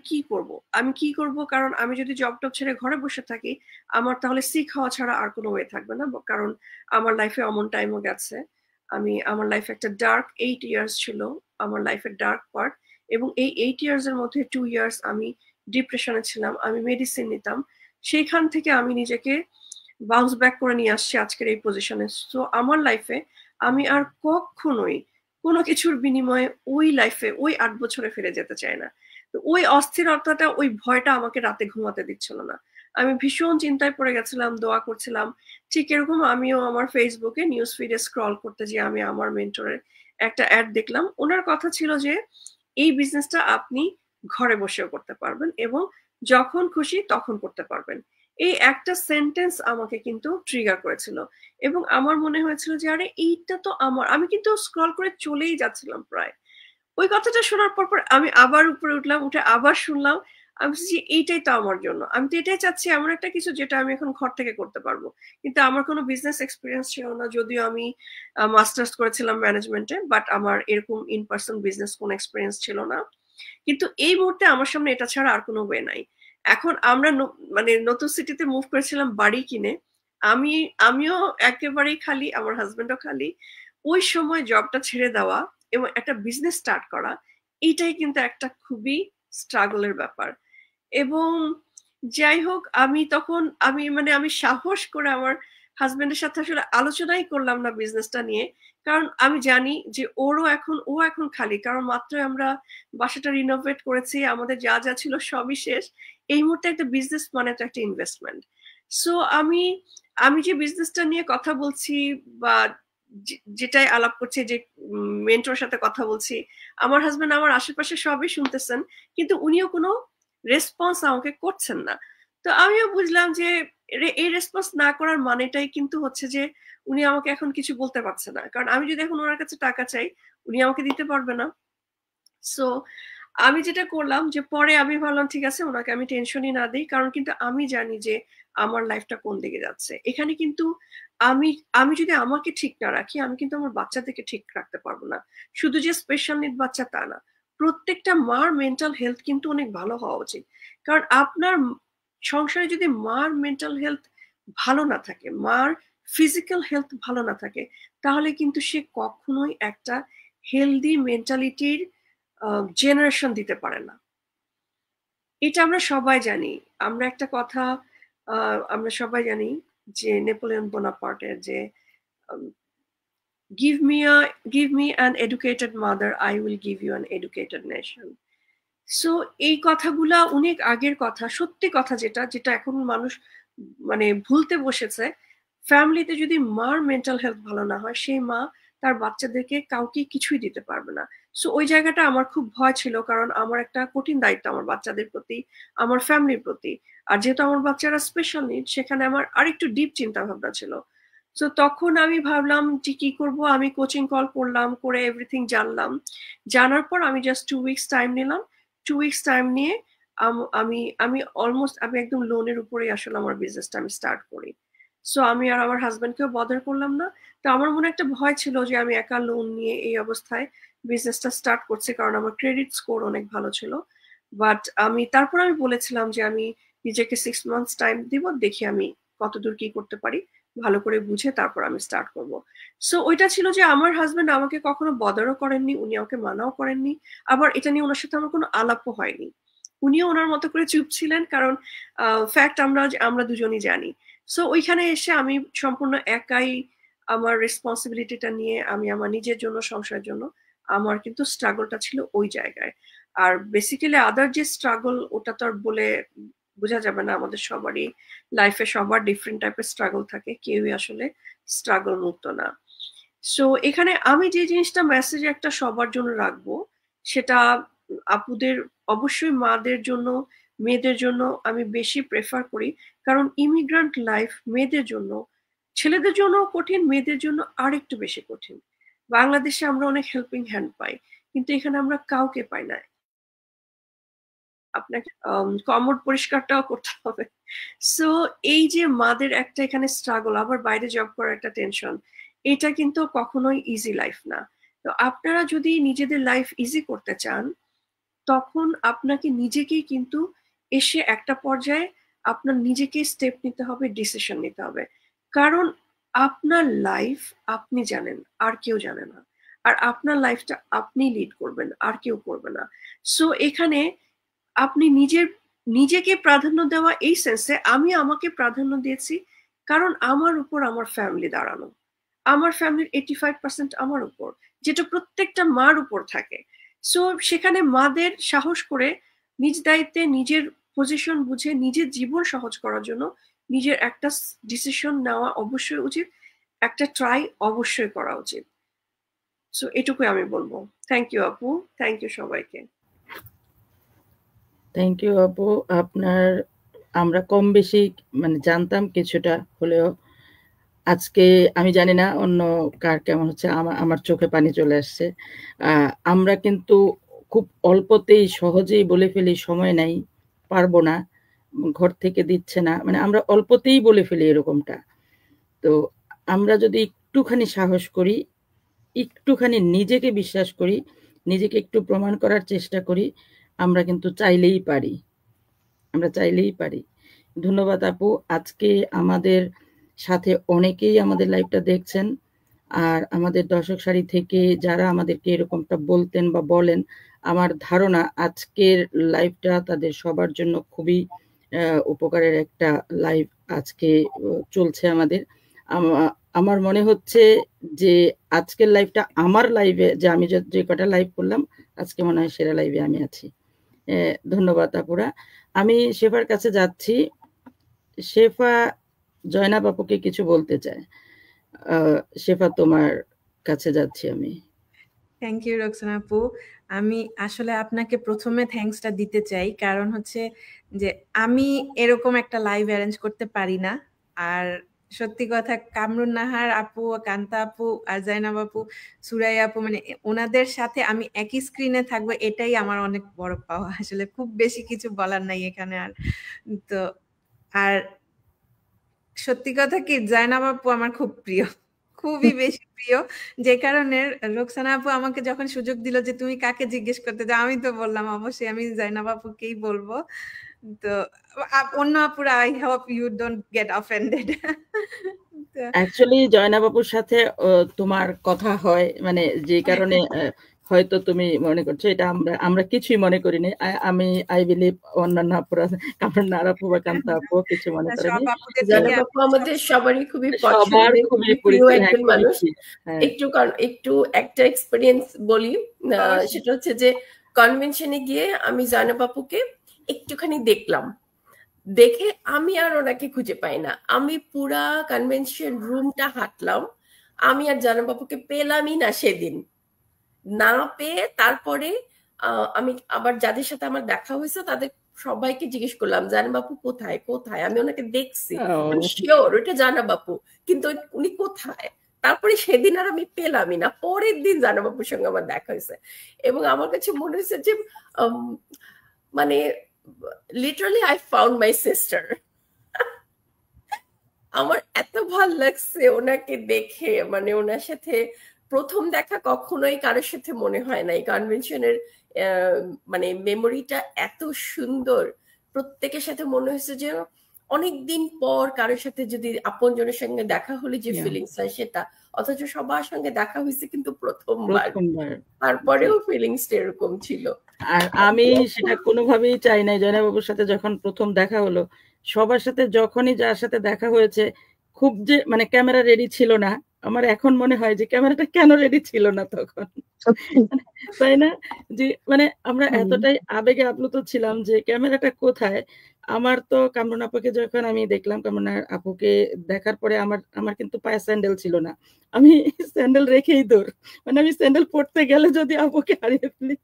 Speaker 4: কি করব, কারণ আমি যদি জবটা ছেড়ে ঘরে বসে থাকি, আমার তাহলে সিক হওয়া ছাড়া আর কোনো ওয়ে থাকবে না, কারণ আমার লাইফে অমন টাইমও গেছে। আমার লাইফে একটা ডার্ক 8 ইয়ার্স ছিল, আমার লাইফের ডার্ক পার্ট। এবং এই 8 ইয়ার্স এর মধ্যে 2 ইয়ার্স আমি ডিপ্রেশনে ছিলাম, আমি মেডিসিন নিতাম। সেইখান থেকে আমি নিজেকে বাউন্স ব্যাক করে নিয়ে আসছি আজকের এই পজিশনে। সো আমার লাইফে আমি আর কখনোই কোনো কিছুর বিনিময়ে ওই লাইফে, ওই 8 বছরে ফিরে যেতে চাই না। তো ওই অস্থিরতাটা, ওই ভয়টা আমাকে রাতে ঘুমাতে দিচ্ছিল না। আমি ভীষণ চিন্তায় পড়ে গেছিলাম, দোয়া করছিলাম। ঠিক এরকম আমিও আমার ফেসবুকে নিউজ ফিডে স্ক্রল করতে গিয়ে আমি আমার মেন্টরের একটা অ্যাড দেখলাম। ওনার কথা ছিল যে এই বিজনেসটা আপনি ঘরে বসেও করতে পারবেন এবং যখন খুশি তখন করতে পারবেন। এই একটা সেন্টেন্স আমাকে কিন্তু ট্রিগার করেছিল এবং আমার মনে হয়েছিল যে আরে এইটা তো আমি কিন্তু স্ক্রল করে চলেই যাচ্ছিলাম প্রায়। ওই কথাটা শোনার পর আমি আবার উপরে উঠলাম, উঠে আবার শুনলাম। আমি বলছি এইটাই তো আমার জন্য, আমি তো এটাই চাচ্ছি, এমন একটা কিছু যেটা আমি এখন ঘর থেকে করতে পারবো। কিন্তু আমার কোনো বিজনেস এক্সপিরিয়েন্স ছিল না, যদিও আমি মাস্টার্স করেছিলাম ম্যানেজমেন্টে, বাট আমার এরকম ইন পার্সন বিজনেস কোনো এক্সপিরিয়েন্স ছিল না। কিন্তু এই মুহূর্তে আমার সামনে এটা ছাড়া আর কোনো ওয়ে নাই। এখন আমরা মানে নতুন সিটিতে মুভ করেছিলাম বাড়ি কিনে, আমিও একেবারেই খালি, আমার হাজবেন্ডও খালি। ওই সময় জবটা ছেড়ে দেওয়া এবং একটা বিজনেস স্টার্ট করা, এইটাই কিন্তু একটা খুবই স্ট্রাগলের ব্যাপার। এবং যাই হোক, আমি তখন আমি সাহস করে আমার হাজবেন্ডের সাথে আসলে আলোচনাই করলাম না বিজনেসটা নিয়ে, কারণ আমি জানি যে ও এখন খালি, কারণ মাত্র আমরা বাসাটা রিনোভেট করেছি, আমাদের যা যা ছিল সবই শেষ। এই মুহূর্তে একটা বিজনেস মানে তো একটা ইনভেস্টমেন্ট। সো আমি যে বিজনেসটা নিয়ে কথা বলছি বা যেটাই আলাপ করছি, যে মেন্টরের সাথে কথা বলছি, আমার হাজবেন্ড আমার আশেপাশে সবই শুনতেছেন, কিন্তু উনিও কোনো রেসপন্স আমাকে করছেন না। তো আমিও বুঝলাম যে এই রেসপন্স না করার মানেটাই কিন্তু হচ্ছে যে উনি আমাকে এখন কিছু বলতে পারছে না, কারণ আমি যদি এখন ওনার কাছে টাকা চাই, উনি আমাকে দিতে পারবে না। সো আমি যেটা করলাম যে পরে আমি ভাবলাম ঠিক আছে, ওনাকে আমি টেনশনই না দিই, কারণ কিন্তু আমি জানি যে আমার লাইফটা কোন দিকে যাচ্ছে। এখানে কিন্তু আমি যদি আমাকে ঠিক না রাখি, আমি কিন্তু আমার বাচ্চাদেরকে ঠিক রাখতে পারবো না। শুধু যে স্পেশাল নিড বাচ্চা তা না, প্রত্যেকটা মার মেন্টাল হেলথ কিন্তু অনেক ভালো হওয়া উচিত। কারণ আপনার সংসারে যদি মার মেন্টাল হেলথ ভালো না থাকে, মার ফিজিক্যাল হেলথ ভালো না থাকে, তাহলে কিন্তু সে কখনোই একটা হেলদি মেন্টালিটির জেনারেশন দিতে পারে না। এটা আমরা সবাই জানি। আমরা সবাই জানি যে নেপোলিয়ন বোনাপার্টের যে give me an educated mother, I will give you an educated nation. So এই কথাগুলা অনেক আগের কথা, সত্যি কথা, যেটা এখন মানুষ মানে ভুলতে বসেছে। ফ্যামিলিতে যদি মার মেন্টাল হেলথ ভালো না হয়, সেই মা তার বাচ্চাদেরকে কাউকে কিছুই দিতে পারবে না। সো ওই জায়গাটা আমার খুব ভয় ছিল, কারণ আমার একটা কঠিন দায়িত্ব আমার বাচ্চাদের প্রতি, আমার ফ্যামিলির প্রতি। আর যেহেতু আমার বাচ্চারা স্পেশাল নিড, সেখানে আমার আরেকটু ডিপ চিন্তা ভাবনা ছিল। সো তখন আমি ভাবলাম যে কি করব, আমি কোচিং কল করলাম, করে এভরিথিং জানলাম। জানার পর আমি জাস্ট 2 উইকস টাইম নিলাম। 2 উইকস টাইম নিয়ে আমি একদম লোনের উপরেই আসলে আমার বিজনেসটা আমি স্টার্ট করি। সো আমি আর আমার হাজবেন্ডকেও বদার করলাম না। তো আমার মনে একটা ভয় ছিল যে আমি একা লোন নিয়ে এই অবস্থায় বিজনেসটা স্টার্ট করছি, কারণ আমার ক্রেডিট স্কোর অনেক ভালো ছিল। বাট তারপর আমি বলেছিলাম যে আমি নিজেকে 6 মান্থস টাইম দিব, দেখি আমি কতদূর কি করতে পারি, ভালো করে বুঝে তারপর আমি স্টার্ট করব। সো ওইটা ছিল যে আমার হাজবেন্ড আমাকে কখনো বদারও করেননি, উনি আমাকে মানাও করেননি, আবার এটা নিয়ে ওনার সাথে আমার কোনো আলাপও হয়নি। উনিও ওনার মতো করে চুপ ছিলেন, কারণ ফ্যাক্ট আমরা দুজনই জানি। সো ওইখানে এসে আমি সম্পূর্ণ একাই আমার রেসপন্সিবিলিটিটা নিয়ে আমি আমার নিজের জন্য, সংসারের জন্য, আমার কিন্তু স্ট্রাগলটা ছিল ওই জায়গায়। আর বেসিক্যালি আদার যে স্ট্রাগল, ওটা তো আর বলে বোঝা যাবে না, আমাদের সবারই লাইফে সবার ডিফারেন্ট টাইপের স্ট্রাগল থাকে, কেউই আসলে স্ট্রাগল মুক্ত না। সো এখানে আমি যে জিনিসটা মেসেজ একটা সবার জন্য রাখবো, সেটা আপুদের অবশ্যই মাদের জন্য, মেয়েদের জন্য আমি বেশি প্রেফার করি, কারণ ইমিগ্রান্ট লাইফ মেয়েদের জন্য, ছেলেদের জন্য কঠিন, মেয়েদের জন্য আর একটু বেশি কঠিন। বাংলাদেশে আমরা অনেক হেল্পিং হ্যান্ড পাই, কিন্তু এখানে আমরা কাউকে পাই না। আপনাকে কমোড পরিষ্কারটাও করতে হবে। সো এই যে মাদের একটা এখানে স্ট্রাগল, আবার বাইরে জব করার একটা টেনশন, এটা কিন্তু কখনোই ইজি লাইফ না। তো আপনারা যদি নিজেদের লাইফ ইজি করতে চান, তখন আপনাকে নিজেকেই কিন্তু এসে একটা পর্যায়ে আপনার নিজেকেই স্টেপ নিতে হবে, ডিসিশন নিতে হবে, কারণ আপনার লাইফ আপনি জানেন, আর কেউ জানে না। আর আপনার লাইফটা আপনি লিড করবেন, আর কেউ করবে না। সো এখানে আপনি নিজেকে প্রাধান্য দেওয়া, এই সেন্সে আমি আমাকে প্রাধান্য দিয়েছি, কারণ আমার উপর আমার ফ্যামিলি দাঁড়ানো, আমার ফ্যামিলির 85% আমার উপর, যেটা প্রত্যেকটা মার উপর থাকে। সো সেখানে মাদের সাহস করে নিজ দায়িত্বে নিজের পজিশন বুঝে নিজের জীবন সহজ করার জন্য নিজের একটা ডিসিশন নেওয়া অবশ্যই উচিত, একটা ট্রাই অবশ্যই করা উচিত। সো এটুকুই আমি বলবো। থ্যাংক ইউ আপু, থ্যাংক ইউ সবাইকে।
Speaker 1: থ্যাংক ইউ আপু। আপনার আমরা কম বেশি মানে জানতাম কিছুটা হলেও, আজকে আমি জানি না অন্য কার কেমন হচ্ছে, আমার চোখে পানি চলে আসছে। আমরা কিন্তু খুব অল্পতেই সহজেই বলে ফেলি সময় নাই, পারবো না, ঘর থেকে দিচ্ছে না, মানে আমরা অল্পতেই বলে ফেলি এরকমটা। তো আমরা যদি একটুখানি সাহস করি, একটুখানি নিজেকে বিশ্বাস করি, নিজেকে একটু প্রমাণ করার চেষ্টা করি, আমরা কিন্তু চাইলেই পারি, আমরা চাইলেই পারি। ধন্যবাদ আপু। আজকে আমাদের সাথে অনেকেই আমাদের লাইভটা দেখছেন, আর আমাদের দর্শক সারি থেকে যারা আমাদেরকে এরকমটা বলতেন বা বলেন, আমার ধারণা আজকের লাইভটা তাদের সবার জন্য খুবই উপকারের একটা লাইভ আজকে চলছে আমাদের। আমার মনে হচ্ছে যে আজকের লাইভটা আমার লাইভে, যে আমি যে কটা লাইভ করলাম আজকে মনে হয় সেরা লাইভে আমি আছি। ধন্যবাদ আপুরা। আমি শেফার কাছে যাচ্ছি। শেফা জয়নাব আপুকে কিছু বলতে চায়। শেফা তোমার কাছে যাচ্ছি আমি।
Speaker 5: থ্যাংক ইউ রোকসানা আপু। আমি আসলে আপনাকে প্রথমে থ্যাঙ্কসটা দিতে চাই, কারণ হচ্ছে যে আমি এরকম একটা লাইভ অ্যারেঞ্জ করতে পারি না। আর সত্যি কথা, কামরুন নাহার আপু, কান্তা আপু আর জাইনাব আপু, সুরাই আপু, মানে ওনাদের সাথে আমি একই স্ক্রিনে থাকবো, এটাই আমার অনেক বড় পাওয়া। আসলে খুব বেশি কিছু বলার নাই এখানে। আর তো আর সত্যি কথা কি, জাইনাব আপু আমার খুব প্রিয়, খুবই বেশি প্রিয়, যে কারণে রোকসানা আপু আমাকে যখন সুযোগ দিল যে তুমি কাকে জিজ্ঞেস করতে চাও, আমি তো বললাম অবশ্যই আমি জাইনাব আপুকেই বলবো। তো অন্য আপুরা, I hope you don't get offended.
Speaker 1: Actually Zainab আপুর সাথে তোমার কথা হয়, মানে যে কারণে হয়তো তুমি মনে করছো, এটা আমরা কিছুই মনে করিনি। আমি আই বিলিভ অন্যান্য আপুরা, কামরুন নাহার আপু বা কান্তা আপু কিছু মনে করেনি।
Speaker 3: জানাব আপু আমাদের সবারই খুবই
Speaker 1: সবার খুবই
Speaker 3: প্রিয় একজন মানুষ। একটু একটা এক্সপেরিয়েন্স বলি, সেটা হচ্ছে যে কনভেনশনে গিয়ে আমি জানাব আপুকে একটুখানি দেখলাম, দেখে আমি আর ওনাকে খুঁজে পাই না। আমি পুরা কনভেনশন রুমটা হাঁটলাম, আমি আর জানাব আপুকে পেলামই না সেদিন। না পেয়ে তারপরে আমি আবার যাদের সাথে আমার দেখা হয়েছে তাদের সবাইকে জিজ্ঞেস করলাম, জানাব আপু কোথায় কোথায়, আমি ওনাকে দেখছি, আমি শিওর ওটা জানাব আপু, কিন্তু উনি কোথায়? তারপরে সেদিন আর আমি পেলামই না। পরের দিন জানাব আপুর সঙ্গে আমার দেখা হয়েছে, এবং আমার কাছে মনে হয়েছে যে মানে literally I found my sister. আমার এত ভাল লাগছে ওনাকে দেখে, মানে ওনার সাথে প্রথম দেখা কখনোই কারোর সাথে মনে হয় না। এই কনভেনশনের মানে মেমোরিটা এত সুন্দর, প্রত্যেকের সাথে মনে হয়েছে যে অনেকদিন পর কারোর সাথে যদি আপনজনের সঙ্গে দেখা হলে যে ফিলিংস হয় সেটা, অথচ সবার সঙ্গে দেখা হয়েছে কিন্তু প্রথমবার, তারপরেও ফিলিংসটা এরকম ছিল।
Speaker 1: আর আমি সেটা কোনোভাবেই চাই নাই। জয়নাব বাবুর সাথে যখন প্রথম দেখা হলো, সবার সাথে যখনই যার সাথে দেখা হয়েছে, খুব যে মানে ক্যামেরা রেডি ছিল না, আমার এখন মনে হয় যে ক্যামেরাটা কেন রেডি ছিল না তখন,
Speaker 6: সত্যি
Speaker 1: তাই না? যে মানে আমরা
Speaker 6: হুম,
Speaker 1: এতটাই আবেগে আপ্লুত ছিলাম যে ক্যামেরাটা কোথায়। আমার তো কামরুন আপুকে যখন আমি দেখলাম, কামরুন আপুকে দেখার পরে আমার আমার কিন্তু পায়ে স্যান্ডেল ছিল না, আমি স্যান্ডেল রেখেই দৌড়, মানে আমি স্যান্ডেল পরতে গেলে যদি আপুকে হারিয়ে ফেলি,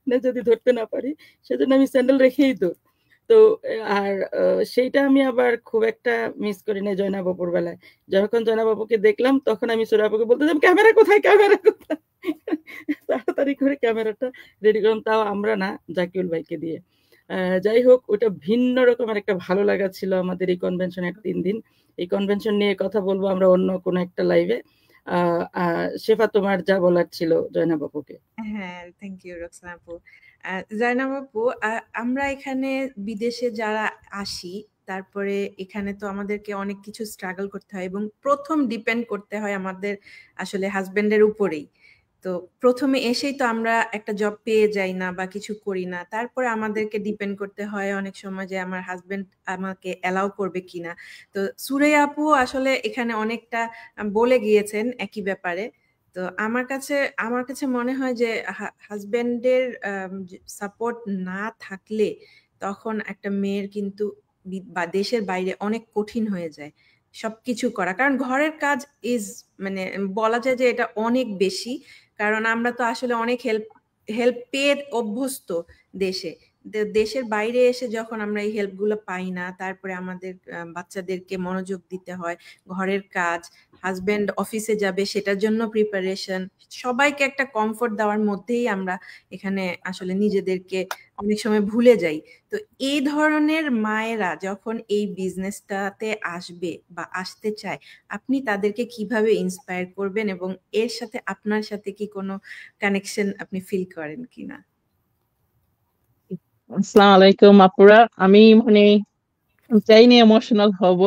Speaker 1: না যদি ধরতে না পারি, সেজন্য আমি স্যান্ডেল রেখেই দৌড়। তো আর সেইটা আমি আবার খুব একটা মিস করি নাই জয়নাব আপুর বেলায়। যখন জয়নাব আপুকে দেখলাম তখন আমি সুরা আপুকে বলতেছিলাম, ক্যামেরা কোথায়, ক্যামেরা কোথায়? তাড়াতাড়ি করে ক্যামেরাটা রেডি করলাম, তাও আমরা না, জাকিউল ভাইকে দিয়ে। যাই হোক, ওটা ভিন্ন রকমের একটা ভালো লাগা ছিল আমাদের এই কনভেনশনের 3 দিন। এই কনভেনশন নিয়ে কথা বলবো আমরা অন্য কোনো একটা লাইভে। শেফা, তোমার যা বলার ছিল জয়নাব আপুকে।
Speaker 5: হ্যাঁ, থ্যাংক ইউ রোকসানা আপু। জাইনাব আপু, আমরা এখানে বিদেশে যারা আসি, তারপরে এখানে তো আমাদেরকে অনেক কিছু স্ট্রাগল করতে হয় এবং প্রথম ডিপেন্ড করতে হয় আমাদের আসলে হাজবেন্ডের উপরেই। তো প্রথমে এসেই তো আমরা একটা জব পেয়ে যাই না বা কিছু করি না, তারপরে আমাদেরকে ডিপেন্ড করতে হয় অনেক সময় যে আমার হাজবেন্ড আমাকে অ্যালাউ করবে কিনা। তো সুরাইয়া আপু আসলে এখানে অনেকটা বলে গিয়েছেন একই ব্যাপারে। তো আমার কাছে মনে হয় যে হাজবেন্ডের সাপোর্ট না থাকলে তখন একটা মেয়ের কিন্তু বা দেশের বাইরে অনেক কঠিন হয়ে যায় সবকিছু করা, কারণ ঘরের কাজ ইজ মানে বলা যায় যে এটা অনেক বেশি, কারণ আমরা তো আসলে অনেক হেল্প পেয়ে অভ্যস্ত দেশে। দেশের বাইরে এসে যখন আমরা এই হেল্প গুলো পাই না, তারপরে আমাদের বাচ্চাদেরকে মনোযোগ দিতে হয়, ঘরের কাজ, হাজবেন্ড অফিসে যাবে সেটার জন্য প্রিপারেশন, সবাইকে একটা কমফোর্ট দেওয়ার মধ্যেই আমরা এখানে আসলে নিজেদেরকে অনেক সময় ভুলে যাই। তো এই ধরনের মায়েরা যখন এই বিজনেসটাতে আসবে বা আসতে চায়, আপনি তাদেরকে কিভাবে ইন্সপায়ার করবেন এবং এর সাথে আপনার সাথে কি কোনো কানেকশন আপনি ফিল করেন কিনা?
Speaker 6: আসসালামু আলাইকুম আপুরা। আমি মানে চাইনি ইমোশনাল হব,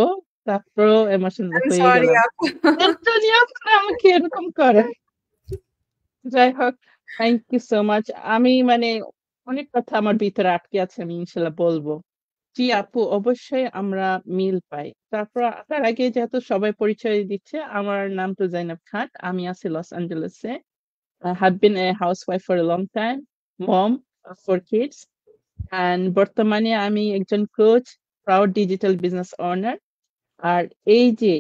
Speaker 6: তারপরও ইমোশনাল
Speaker 5: আমি
Speaker 6: হয়ে
Speaker 5: সরি
Speaker 6: গেলাম।
Speaker 5: আপু।
Speaker 6: এতনি আপনারা আমাকে এরকম করে। যাই হোক, থ্যাংক ইউ সো মাচ। আমি মানে অনেক কথা আমার ভিতরে আটকে আছে, আমি ইনশাল্লাহ বলবো। জি আপু, অবশ্যই আমরা মিল পাই। তারপর তার আগে যেহেতু সবাই পরিচয় দিচ্ছে, আমার নাম তো জাইনাব খান, আমি আছি loss অ্যাঞ্জেলেসে। have been a housewife for a long time, mom of 4 kids, and বর্তমানে আমি একজন coach, proud digital business owner. আর এই যে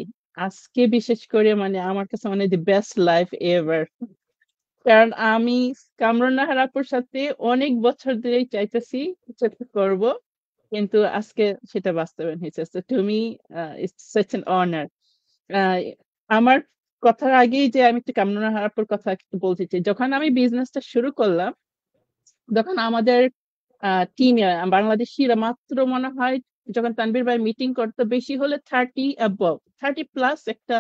Speaker 6: আজকে বিশেষ করে মানে আমার কাছে মানে দি বেস্ট লাইফ এভার, কারণ আমি কামরুন নাহার আপুর সাথে অনেক বছর ধরেই চাইতেছি কিছু একটা করব, কিন্তু আজকে সেটা বাস্তবায়ন হয়েছে। তো তুমি ইটস সাচ অ্যান অনার। আমার কথার আগেই যে আমি একটু কামরুন নাহার আপুর কথা একটু বলতে চাই। যখন আমি বিজনেসটা শুরু করলাম, তখন আমাদের টিমে বাংলাদেশিরা মাত্র মনে হয়, যখন তানভীর ভাই মিটিং করতো বেশি হলে 30+ একটা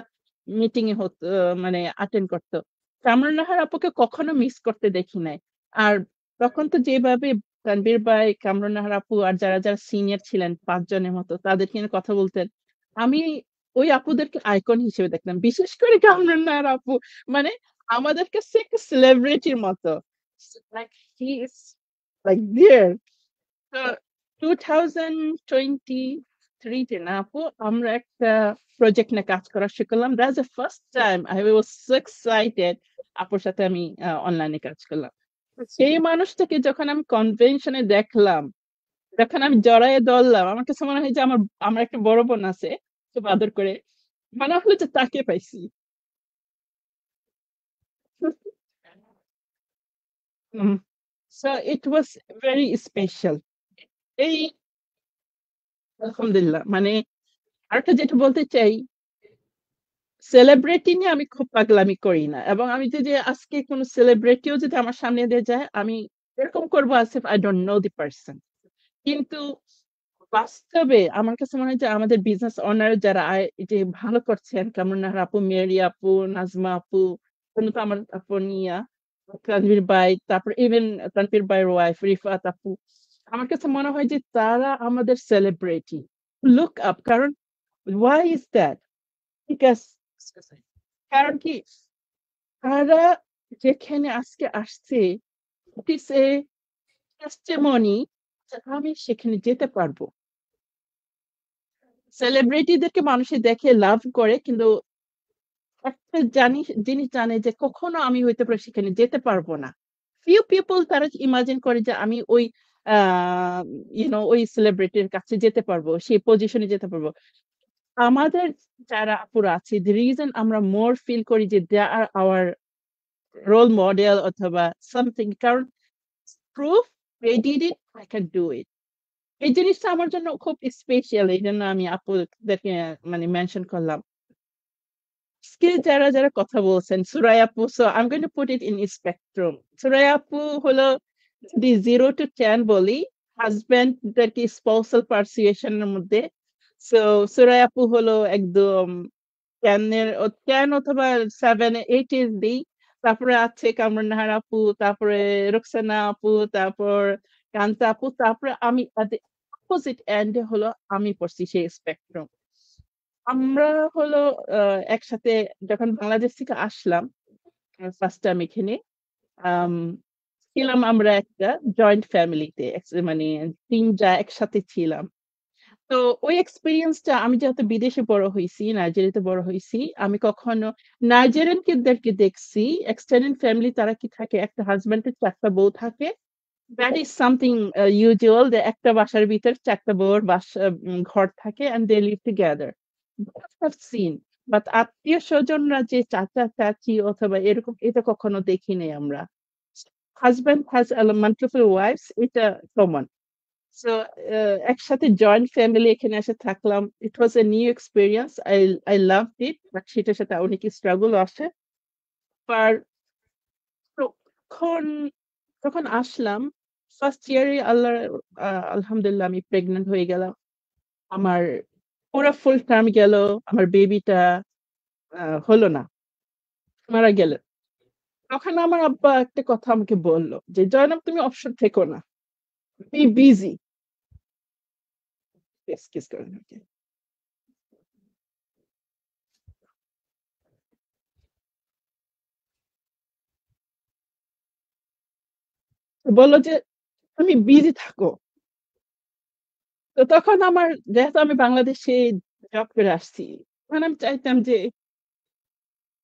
Speaker 6: মিটিং এ হতো, মানে অ্যাটেন্ড করতো। কামরুন নাহার আপুকে কখনো মিস করতে দেখি নাই। আর তখন তো যেভাবে তানভীর ভাই, কামরুন নাহার আপু আর যারা যারা সিনিয়র ছিলেন 5 জনের মতো, তাদেরকে নিয়ে কথা বলতেন, আমি ওই আপুদেরকে আইকন হিসেবে দেখতাম। বিশেষ করে কামরুন নাহার আপু, মানে আমাদের কাছে একটা সেলিব্রিটির মতো, like he is like there. তো 2023 তে না আপু, আমরা একটা প্রজেক্ট নিয়ে কাজ করা শিখলাম। That's the first time I was so excited। আপুর সাথে আমি অনলাইনে কাজ করলাম। সেই মানুষটাকে যখন আমি কনভেনশনে দেখলাম, যখন আমি জড়ায়ে ধরলাম, আমার কাছে মনে হয় যে আমার একটা বড় বোন আছে, খুব আদর করে, মনে হলো যে তাকে পাইছি। So it was very special। এই আলহামদুলিল্লাহ, মানে আরেকটা যেটা বলতে চাই, সেলিব্রিটি নিয়ে আমি খুব পাগলামি করি না, এবং আমি যদি আজকে কোনো সেলিব্রিটিও যদি আমার সামনে দিয়ে যায়, আমি এরকম করবো as if I don't know the person। কিন্তু বাস্তবে আমার কাছে মনে হয় যে আমাদের বিজনেস ওনার যারা এই যে ভালো করছেন, কামরুন নাহার আপু, মেরি আপু, নাজমা আপু, তো আমার আপু নিয়া, তানভীর ভাই, তারপর ইভেন তানভীর ভাইয়ের ওয়াইফ রিফাত আপু, আমার কাছে মনে হয় যে তারা আমাদের সেলিব্রিটি, লুক আপ। কারণ why is that? Because কারণ কি, তারা যেখানে আজকে আসছে, it is a testimony যে আমি সেখানে যেতে পারবো। সেলিব্রিটিদেরকে মানুষে দেখে লাভ করে, কিন্তু একটা জিনিস জানে যে কখনো আমি হইতে পারে সেখানে যেতে পারবো না। ফিউ পিপল তারা ইমাজিন করে যে আমি ওই ওই সেলিব্রিটির কাছে যেতে পারবো, সেই পজিশনে যেতে পারবো। আমাদের যারা আপুরা আছে, the reason আমরা মোর ফিল করি যে দে আর আওয়ার রোল মডেল অথবা সামথিং, কারণ proof they did it, I can do it. এই জিনিসটা আমার জন্য খুব স্পেশাল, এই জন্য আমি আপুদেরকে মানে মেনশন করলাম। আজকে যারা যারা কথা বলছেন, সুরাই আপু, so I am going to put it in spectrum. সুরাই আপু হলো যদি 0 to 10 বলি হাজবেন্ডদেরকে স্পৌসাল পারসুয়েশনের মধ্যে, সো সুরাই আপু হলো একদম 10 অথবা 7 8 এর দিই। তারপরে আছে কামরুন নাহার আপু, তারপরে রুকসানা আপু, তারপর কান্তা আপু, তারপরে আমি অপোজিট এন্ডে হলো আমি পড়ছি সেই স্পেকট্রাম। আমরা হলো একসাথে যখন বাংলাদেশ থেকে আসলাম ফার্স্ট টাইম এখানে, আম, ছিলাম আমরা একটা জয়েন্ট ফ্যামিলিতে, মানে 3 যা একসাথে ছিলাম। তো ওই এক্সপিরিয়েন্সটা, আমি যেহেতু বিদেশে বড় হয়েছি, নাইজেরিয়াতে বড় হয়েছি, আমি কখনো নাইজেরিয়ান কিডদেরকে দেখছি এক্সটেন্ডেড ফ্যামিলি, তারা কি থাকে একটা হাজবেন্ডের 4টা বউ থাকে, দ্যাট ইজ সামথিং ইউজুয়াল, যে একটা বাসার ভিতর 4টা বউর ঘর থাকে and they live together. I've seen, but আত্মীয় স্বজনরা যে চাচা চাচি অথবা এরকম, এটা কখনো দেখি নাই আমরা। হাজবেন্ড হ্যাজ মাল্টিপল ওয়াইফস, এটা কমন। সো একসাথে জয়েন্ট ফ্যামিলি এখানে এসে থাকলাম, it was a new experience, I love it, but সেটার সাথে অনেক স্ট্রাগল আসে। আর তখন যখন আসলাম ফার্স্ট ইয়ারে আলহামদুলিল্লাহ আমি প্রেগনেন্ট হয়ে গেলাম। আমার পুরো ফুল টার্ম গেল, আমার বেবিটা হলো না, মারা গেল। তখন আমার আব্বা একটা কথা আমাকে বললো যে জয়নাব, তুমি অবসর থেকো না, বি বিজি। এক্সকিউজ করেন আমাকে। বললো যে তুমি বিজি থাকো। তো তখন আমার, যেহেতু আমি বাংলাদেশে জব করে আসছি, তখন আমি চাইতাম যে,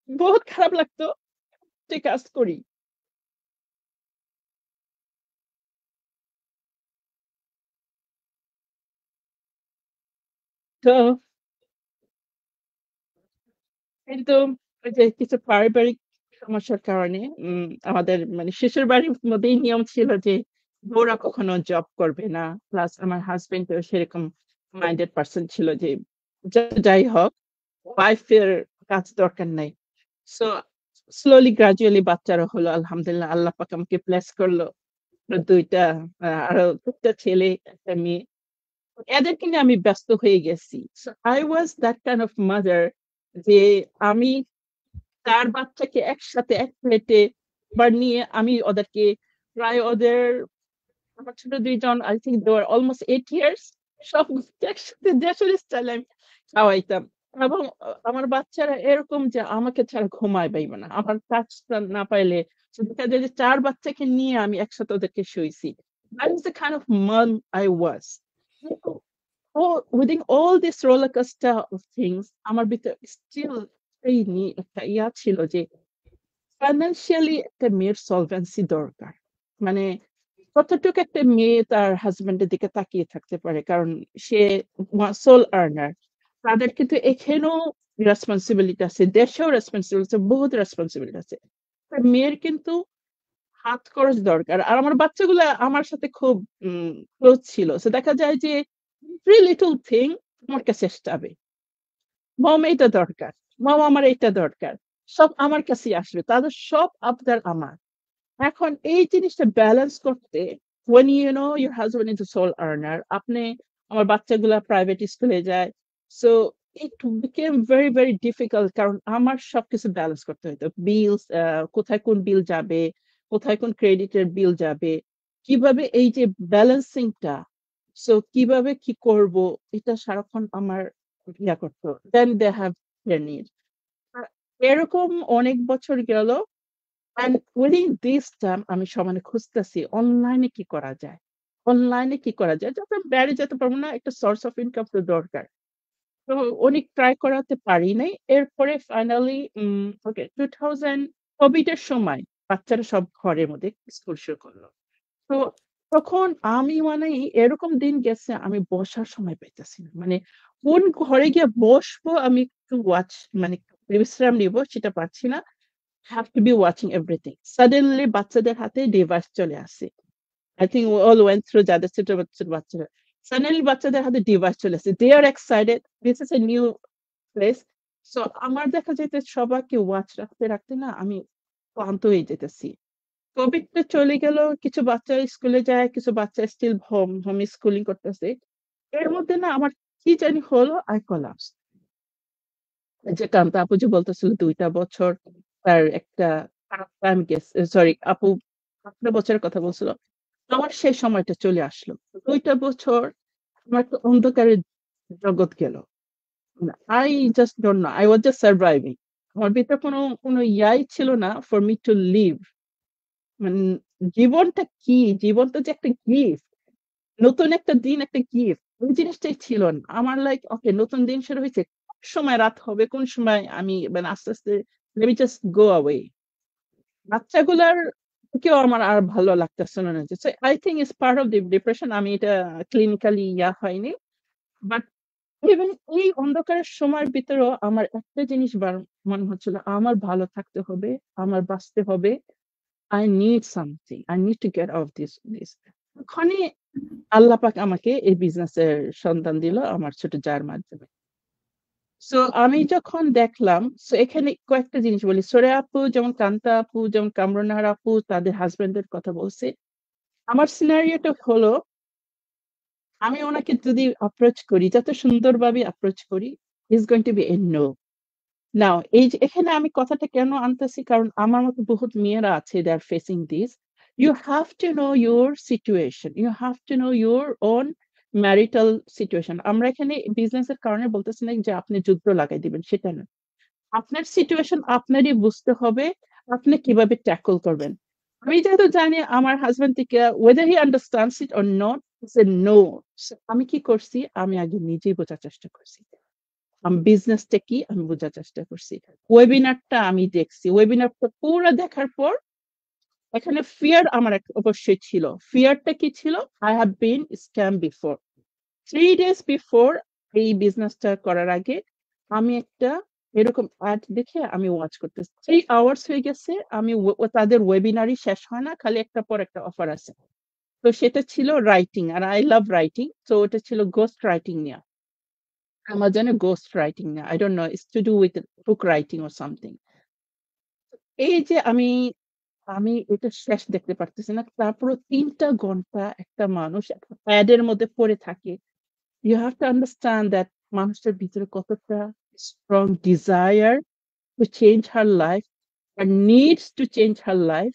Speaker 6: বহুত খারাপ লাগতো যে কাজ করি। তো কিন্তু ওই যে কিছু পারিবারিক সমস্যার কারণে আমাদের মানে শ্বশুর বাড়ির মধ্যেই নিয়ম ছিল যে বউরা কখনো জব করবে না, প্লাস আমার হাজবেন্ড সেরকম মাইন্ডেড পার্সন ছিল যে যাই হোক ওয়াইফের কাজ দরকার নাই। সো স্লোলি গ্রাজুয়ালি বাচ্চারা হলো, আলহামদুলিল্লাহ, আল্লাহ পাক আমাকে ব্লেস করলো, দুইটা আরো 2টা ছেলে, একটা মেয়ে, এদেরকে নিয়ে আমি ব্যস্ত হয়ে গেছি। I was that kind of mother, যে আমি 4 বাচ্চাকে একসাথে এক প্লেটে নিয়ে আমি ওদেরকে প্রায় আমার ছোট 2জন, I think they were almost 8 years, সব একসাথে দেশের স্টাইলে আমি খাওয়াইতাম। এবং আমার বাচ্চারা এরকম যে আমাকে ছাড়া ঘুমায় পাইবে না, আমার কাজটা না পাইলে দেখা যায় যে 4 বাচ্চাকে নিয়ে আমি একসাথে ওদেরকে শুইছি। That is the kind of mom I was. Within all this roller coaster of things, আমার ভিতরে still এই একটা ইয়া ছিল যে ফাইন্যান্সিয়ালি একটা মেয়ের সলভেন্সি দরকার। মানে কতটুকু একটা মেয়ে তার হাজবেন্ডের দিকে তাকিয়ে থাকতে পারে, কারণ সে সোল আর্নার। তাদের কিন্তু এখানেও রেসপন্সিবিলিটি আছে, দেশেও রেসপন্সিবিলিটি আছে, বহুত রেসপন্সিবিলিটি আছে। মেয়ের কিন্তু হাত খরচ দরকার। আর আমার বাচ্চাগুলো আমার সাথে খুব ক্লোজ ছিল, সো দেখা যায় যে এভরি লিটল থিং আমার কাছে যাবে, মম এটা দরকার, মম আমার এটা দরকার, সব আমার কাছে আসবে, তাদের সব আবদার আমার। এখন এই জিনিসটা ব্যালেন্স করতে, when you know your husband is a sole earner, আপনি, আমার বাচ্চাগুলা প্রাইভেট স্কুলে যায়, so it became very very difficult, কারণ আমার সবকিছু ব্যালেন্স করতে হতো। বিলস, কোথায় কোন বিল যাবে, কোথায় কোন ক্রেডিটের বিল যাবে, কিভাবে এই যে ব্যালেন্সিংটা, সো কিভাবে কি করব, এটা সারাক্ষণ আমার ইয়া করতো। দেন দে হ্যাভ দেয়ার নিড। এরকম অনেক বছর গেল, and within this time আমি সমানে খুঁজতেছি অনলাইনে কি করা যায়, অনলাইনে কি করা যায়, যাতে বাইরে যেতে পারবো না, একটা সোর্স অফ ইনকাম তো দরকার। তো অনেক ট্রাই করাতে পারি নাই। এরপরে ফাইনালি ওকে 2000 কোভিড এর সময় বাচ্চারা সব ঘরের মধ্যে স্কুল শুরু করলো। তো তখন আমি মানে এরকম দিন গেছে আমি বসার সময় পাইতেছি না। মানে কোন ঘরে গিয়ে বসবো আমি একটু মানে বিশ্রাম নিব সেটা পাচ্ছি না। Have to be watching everything. Suddenly বাচ্চাদের হাতে ডিভাইস চলে আসে। I think we all went through that. The ছোট ছোট বাচ্চারা suddenly বাচ্চাদের হাতে ডিভাইস চলে আসে। They are excited. This is a new place. So আমার দেখা যাইতে সবাইকে ওয়াচ রাখতে রাখতে না আমি ক্লান্ত হয়ে যেতেছি। কোভিডটা চলে গেল, কিছু বাচ্চা স্কুলে যায়, কিছু বাচ্চা স্টিল হোম স্কুলিং করতেছে। এর মধ্যে না আমার কি জানি হলো, আই কোলাপস। যে কান্তা আপু যে বলতেছিল 2টা বছর তার একটা টাইম গেছে, সরি আপু 8টা বছরের কথা বলছিল। আমার সেই সময়টা চলে আসলো। 2টা বছর আমার একটা অন্ধকারের জগৎ গেল। I just don't know, I was just surviving. আমার ভিতরে কোনো ইয়াই ছিল না ফর মি টু লিভ। মানে জীবনটা কি, জীবনটা যে একটা গিফট, নতুন একটা দিন একটা গিফট, ওই জিনিসটাই ছিল না আমার। লাইক ওকে নতুন দিন শুরু হয়েছে, কোন সময় রাত হবে, কোন সময় আমি মানে আস্তে আস্তে let me just go away। বাচ্চাগুলার কেউ আমার আর ভালো লাগতেছিল না। I think it's part of depression. আমি এটা ক্লিনিক্যালি হয়নি, বাট ইভেন এই অন্ধকারের সময়ের ভিতরেও আমার একটা জিনিস মনে হচ্ছিল, আমার ভালো থাকতে হবে, আমার বাঁচতে হবে। I need something. I need to get out of this. ওখানে আল্লাহ পাক আমাকে এই বিজনেসের সন্ধান দিল আমার ছোট জার মাধ্যমে। সো আমি যখন দেখলাম, সো এখানে কয়েকটা জিনিস বলি। সোরা আপু যেমন, কান্তা আপু যেমন, কামরুন্নাহার আপু তাদের হাজবেন্ডের কথা বলছে। আমার সিনারিওটা হলো, আমি ওনাকে যদি অ্যাপ্রোচ করি, যত সুন্দরভাবে অ্যাপ্রোচ করি, is going to be a no. Now এই যে এখানে আমি কথাটা কেন আনতেছি, কারণ আমার মতো বহুত মেয়েরা আছে they are facing this. You have to know your situation, you have to know your own marital situation. আমরা এখানে বিজনেসের কারণে বলতেছি না যে আপনি যুদ্ধ লাগাই দিবেন, সেটা না। আপনার সিচুয়েশন আপনারই বুঝতে হবে, আপনি কিভাবে ট্যাকল করবেন। আমি যেহেতু জানি আমার হাজবেন্ড থেকে whether he understands it or not, no. আমি কি করছি, আমি আগে নিজেই বোঝার চেষ্টা করছি বিজনেসটা কি, আমি বোঝার চেষ্টা করছি। ওয়েবিনারটা আমি দেখছি, ওয়েবিনারটা পুরো দেখার পর এখানে ফিয়ার আমার অবশ্যই ছিল। ফিয়ারটা কি ছিল, I have been scam before. 3 days before এই বিজনেসটা করার আগে আমি একটা এরকম অ্যাড দেখে আমি ওয়াচ করতেছি। 3 hours হয়ে গেছে, আমি তাদের ওয়েবিনারই শেষ হয় না, খালি একটা পর একটা অফার আছে। তো সেটা ছিল রাইটিং, আর আই লাভ রাইটিং। তো ওটা ছিল গোস্ট রাইটিং নিয়ে। আমার জানে গোস্ট রাইটিং না, I don't know, it's to do with book writing or something. এই যে আমি আমি এটা শেষ দেখতে পারতেছি না। তারপরে 3টা ঘন্টা একটা মানুষ অ্যাডের মধ্যে পড়ে থাকে। You have to understand that মানুষের ভিতরে কতটা strong desire to change her life, আর needs to change her life.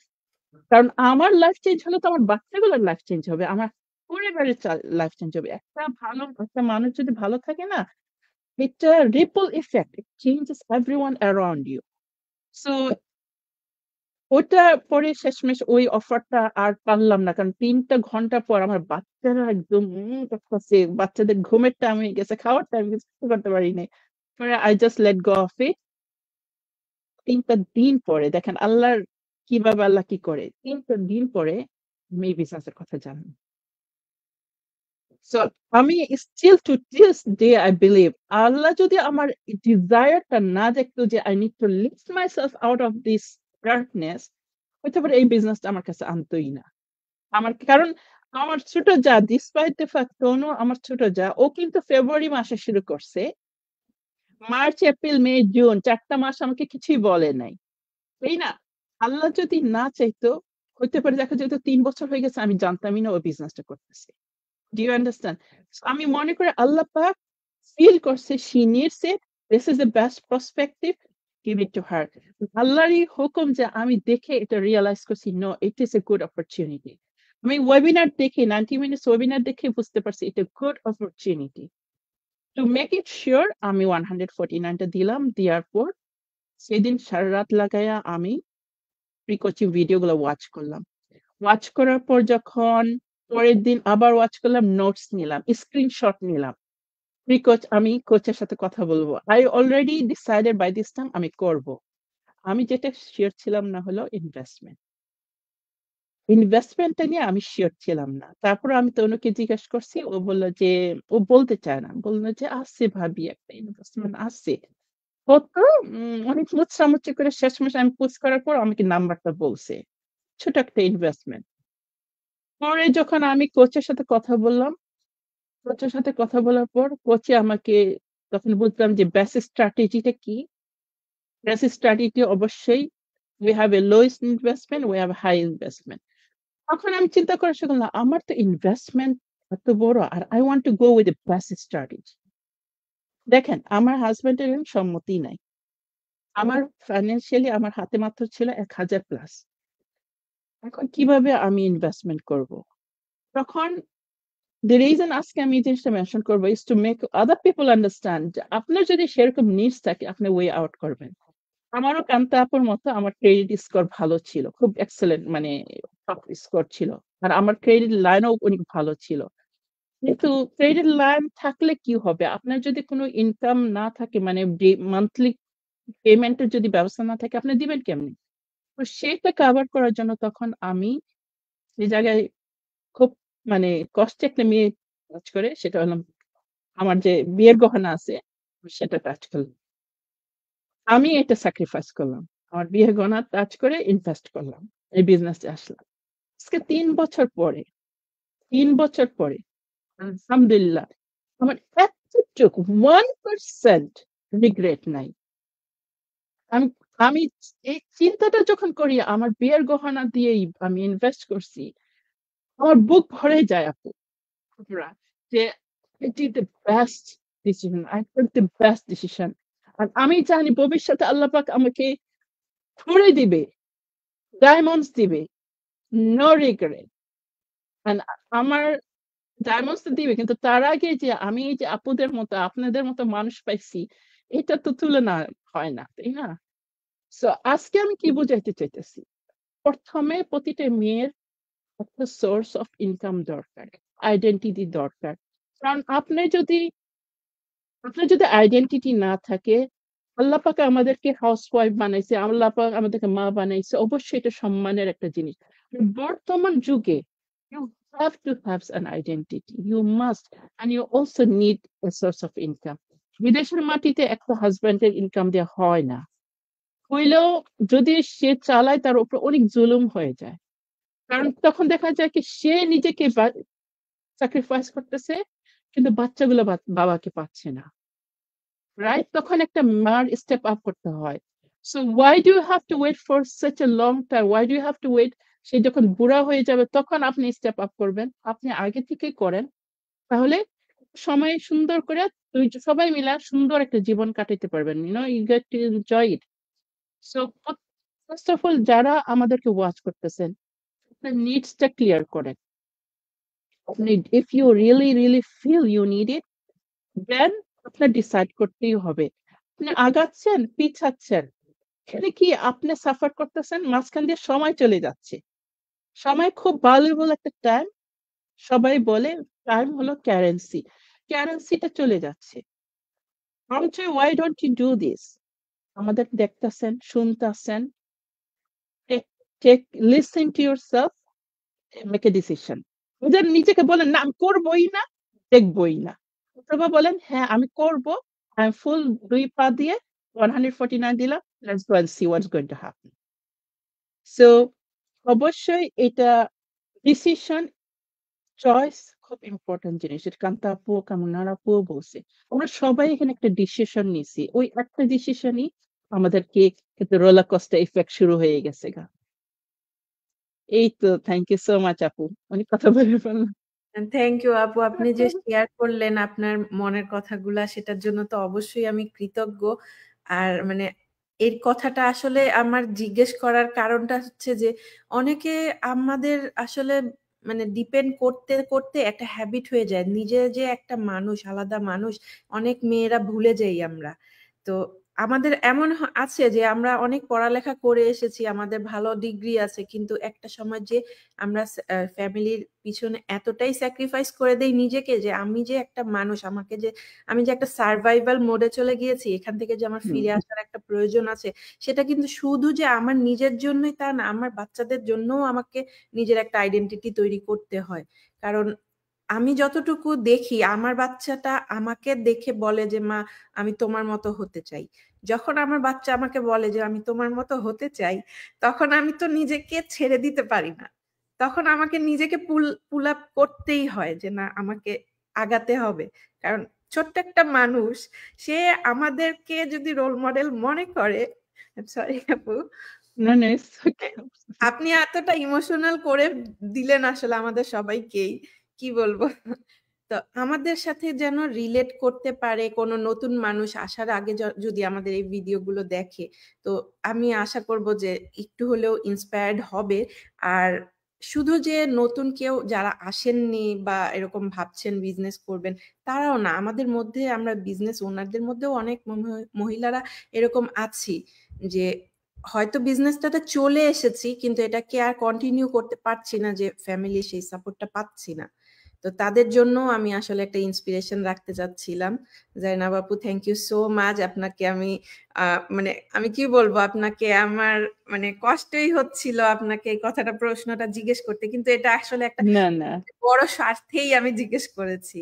Speaker 6: কারণ আমার লাইফ চেঞ্জ হলে তো আমার বাচ্চাগুলোর লাইফ চেঞ্জ হবে, আমার পরিবারের লাইফ চেঞ্জ হবে। একটা মানুষ যদি ভালো থাকে না, এটা ripple effect, it changes everyone around you. So ওটা পরে শেষমেশ ওই অফারটা আর পারলাম না, কারণ 3টা ঘন্টা পর আমার বাচ্চারা একদম করতেছে, বাচ্চাদের ঘুমের টাইম হয়ে গেছে, খাওয়ার টাইম কিছু করতে পারি নাই। পরে I just let go of it. 3টা দিন পরে দেখেন আল্লাহর কিভাবে আল্লাহ কি করে, 3টা দিন পরে আমি এই বিজনেসের কথা জানি। সো আমি still to this day I believe, Allah যদি আমার ডিজায়ারটা না দেখতো যে I need to lift myself out of this darkness, হয়তো এই বিজনেসটা আমার কাছে আনতোই না। আমার কারণ আমার ছোট যা, ডিসপাইট দ্য ফ্যাক্ট আমার ছোট যা, ও কিন্তু ফেব্রুয়ারি মাসে শুরু করছে, মার্চ এপ্রিল মে জুন 4টা মাস আমাকে কিছুই বলে নাই, তাই না? আল্লাহ যদি না চাইতো, হইতে পারে দেখা যেত 3 বছর হয়ে গেছে আমি জানতামই না ও বিজনেসটা করতেছে। Do you understand? আমি মনে করি আল্লাহ পাক ফিল করছে she needs it, this is the best perspective, give it to her. আল্লাহরই হুকুম যে আমি দেখে এটা রিয়েলাইজ করছি, no it is a good opportunity. আমি ওয়েবিনার দেখে 90 মিনিটস ওয়েবিনার দেখে বুঝতে পারছি এটা good opportunity. To make it sure আমি 149টা দিলাম, দেওয়ার পর সেদিন সারা রাত লাগাইয়া আমি প্রি কোচিং ভিডিওগুলো ওয়াচ করলাম। ওয়াচ করার পর যখন পরের দিন আবার ওয়াচ করলাম, নোটস নিলাম, স্ক্রিনশট নিলাম, প্রি-কোচ আমি কোচের সাথে কথা বলবো। I already decided by this time আমি করব। আমি যেটা শিওর ছিলাম না হলো ইনভেস্টমেন্ট। ইনভেস্টমেন্টটা নিয়ে আমি শিওর ছিলাম না। তারপরে আমি তনুকে জিজ্ঞেস করছি, ও বলল যে ও বলতে চায় না। বলল যে আছে ভাবি একটা ইনভেস্টমেন্ট আছে। হতো অনেক মুচড়ামুচড়ি করে শেষমেশ আমি পুশ করার পর আমাকে নাম্বারটা বলছে। ছোট একটা ইনভেস্টমেন্ট। পরে যখন আমি কোচের সাথে কথা বললাম, কোচের সাথে কথা বলার পর কোচে আমাকে তখন বুঝলাম যে বেসিক স্ট্র্যাটেজিটা কি। বেসিক স্ট্র্যাটেজি অবশ্যই we have a lowest investment, we have a high investment. তখন আমি চিন্তা করা শুরু করলাম আমার তো ইনভেস্টমেন্ট এত বড় আর I want to go with the basic strategy. দেখেন আমার হাজবেন্ডের সম্মতি নাই। আমার ফাইন্যান্সিয়ালি আমার হাতে মাত্র ছিল 1000 প্লাস। এখন কিভাবে আমি ইনভেস্টমেন্ট করব? তখন the reason আজকে আমি এই জিনিসটা মেনশন করবো is to make other people understand যে আপনার যদি সেরকম নিডস থাকে আপনি ওয়ে আউট করবেন। আমারও কান্তা আপুর মতো আমার ক্রেডিট স্কোর ভালো ছিল, খুব এক্সেলেন্ট, মানে টপ স্কোর ছিল, আর আমার ক্রেডিট লাইনও অনেক ভালো ছিল। কিন্তু ক্রেডিট লাইন থাকলে কি হবে? আপনার যদি কোনো ইনকাম না থাকে, মানে মান্থলি পেমেন্টের যদি ব্যবস্থা না থাকে, আপনি দিবেন কেমনি? তো সেটা কভার করার জন্য তখন আমি এই জায়গায় খুব মানে কষ্টে একটা মেয়ে কাজ করে, সেটা হলো আমার যে বিয়ের গহনা আছে সেটা টাচ করলাম। আমি এটা স্যাক্রিফাইস করলাম, আমার বিয়ের গহনা টাচ করে ইনভেস্ট করলাম, এই বিজনেসে আসলাম। আজকে 3 বছর পরে আলহামদুলিল্লাহ আমার এতটুকু 1% রিগ্রেট নাই। আমি আমি এই চিন্তাটা যখন করি আমার বিয়ের গহনা দিয়েই আমি ইনভেস্ট করছি, আমার বুক ভরে যায় আপু আপুরা, যে I did the best decision, I took the best decision. আর আমি জানি ভবিষ্যতে আল্লাহ পাক আমাকে করে দিবে, ডায়মন্ডস দিবে, নো রিগ্রেট। আমার ডায়মন্ডস তো দিবে, কিন্তু তার আগে যে আমি এই যে আপুদের মতো আপনাদের মতো মানুষ পাইছি, এটা তো তুলনা হয় না, তাই না? সো আজকে আমি কি বুঝাইতে চাইতেছি, প্রথমে প্রতিটা মেয়ের একটা সোর্স অফ ইনকাম দরকার, আইডেন্টিটি দরকার। কারণ আপনার যদি আইডেন্টিটি না থাকে, আল্লাহ পাক আমাদেরকে হাউসওয়াইফ বানাইছে, আল্লাহ পাক আমাদেরকে মা বানাইছে, অবশ্যই এটা সম্মানের একটা জিনিস। বর্তমান যুগে you have to have an identity, you must, and you also need a source of income. বিদেশের মাটিতে একটা হাজবেন্ডের ইনকাম দেওয়া হয় না, হইলেও যদি সে চালায় তার উপর অনেক জুলুম হয়ে যায়। কারণ তখন দেখা যায় কি সে নিজেকে স্যাক্রিফাইস করতেছে, কিন্তু বাচ্চাগুলো বাবাকে পাচ্ছে না, রাইট? তখন একটা মার স্টেপ আপ করতে হয়। So why do you have to wait for such a long time? Why do you have to wait? সে যখন বুড়া হয়ে যাবে তখন আপনি স্টেপ আপ করবেন। আপনি আগে থেকেই করেন, তাহলে সময় সুন্দর করে সবাই মিলে সুন্দর একটা জীবন কাটাতে পারবেন। You get to enjoy it. So first of all যারা আমাদেরকে ওয়াচ করতেছেন, আপনার নিডসটা ক্লিয়ার করেন। আপনি if you really feel you need it, then আপনার ডিসাইড করতেই হবে। আপনি আগাচ্ছেন, পিছাচ্ছেন, এখানে কি আপনি সাফার করতেছেন, মাঝখান দিয়ে সময় চলে যাচ্ছে। সময় খুব ভ্যালুয়েবল একটা টাইম। সবাই বলে টাইম হলো কারেন্সি, কারেন্সিটা চলে যাচ্ছে। Why don't you do this? আমাদের দেখতেছেন, শুনতেছেন, listen to yourself, make a decision. নিজেকে বলেন না আমি করবোই না, দেখবোই না, অথবা বলেন হ্যাঁ আমি করব, আমি ফুল 2 পা দিয়ে 149 দিলাম, let's go and see what's going to happen. So অবশ্যই এটা ডিসিশন, চয়েস খুব ইম্পর্টেন্ট জিনিস। এটা কান্তা আপু, কামনার আপুও বলছে, আমরা সবাই এখানে একটা ডিসিশন নিছি, ওই একটা ডিসিশনই আমাদেরকে কিন্তু রোলার কোস্টার ইফেক্ট শুরু হয়ে গেছে গা। এই তো, থ্যাংক ইউ সো মাচ আপু, অনেক কথা বলে ফেললাম।
Speaker 5: থ্যাংক ইউ আপু, আপনি যে শেয়ার করলেন আপনার মনের কথাগুলা, সেটার জন্য তো অবশ্যই আমি কৃতজ্ঞ। আর মানে এর কথাটা আসলে আমার জিজ্ঞেস করার কারণটা হচ্ছে যে অনেকে আমাদের আসলে মানে ডিপেন্ড করতে করতে একটা হ্যাবিট হয়ে যায়, নিজে যে একটা মানুষ, আলাদা মানুষ, অনেক মেয়েরা ভুলে যাই আমরা। তো আমাদের এমন আছে যে আমরা অনেক পড়ালেখা করে এসেছি, আমাদের ভালো ডিগ্রি আছে, কিন্তু একটা সময় যে আমরা ফ্যামিলির পিছনে এতটাই স্যাক্রিফাইস করে দেই নিজেকে, যে আমি যে একটা মানুষ, আমি যে একটা সার্ভাইভাল মোডে চলে গিয়েছি, এখান থেকে যে আমার ফিরে আসার একটা প্রয়োজন আছে, সেটা কিন্তু শুধু যে আমার নিজের জন্যই তা না, আমার বাচ্চাদের জন্যও আমাকে নিজের একটা আইডেন্টিটি তৈরি করতে হয়। কারণ আমি যতটুকু দেখি, আমার বাচ্চাটা আমাকে দেখে বলে যে মা আমি তোমার মতো হতে চাই। যখন আমার বাচ্চা আমাকে বলে যে আমি তোমার মতো হতে চাই, তখন আমি তো নিজেকে ছেড়ে দিতে পারি না। তখন আমাকে নিজেকে পুল আপ করতেই হয় যে না, আমাকে আগাতে হবে। কারণ ছোট্ট একটা মানুষ, সে আমাদেরকে যদি রোল মডেল মনে করে, সরি আপু,
Speaker 6: No, no, it's okay.
Speaker 5: আপনি এতটা ইমোশনাল করে দিলেন আসলে আমাদের সবাইকেই, কি বলবো। তো আমাদের সাথে যেন রিলেট করতে পারে কোনো নতুন মানুষ আসার আগে, যদি আমাদের এই ভিডিওগুলো দেখে, তো আমি আশা করব যে একটু হলেও ইন্সপায়ার্ড হবে। আর শুধু যে নতুন কেউ যারা আসেননি বা এরকম ভাবছেন বিজনেস করবেন, তারাও না, আমাদের মধ্যে, আমরা বিজনেস ওনারদের মধ্যেও অনেক মহিলারা এরকম আছি যে হয়তো বিজনেসটাতে চলে এসেছি, কিন্তু এটাকে আর কন্টিনিউ করতে পারছি না, যে ফ্যামিলি সেই সাপোর্টটা পাচ্ছি না। তো তাদের জন্য আমি আসলে একটা ইন্সপিরেশন রাখতে চাচ্ছিলাম। জাইনাব আপু, থ্যাংক ইউ সো মাচ। আপনাকে আমি মানে আমি কি বলবো, আপনাকে আমার মানে কষ্টই হচ্ছিল আপনাকে এই কথাটা, প্রশ্নটা জিজ্ঞেস করতে, কিন্তু এটা আসলে একটা
Speaker 6: না না,
Speaker 5: বড় স্বার্থেই আমি জিজ্ঞেস করেছি।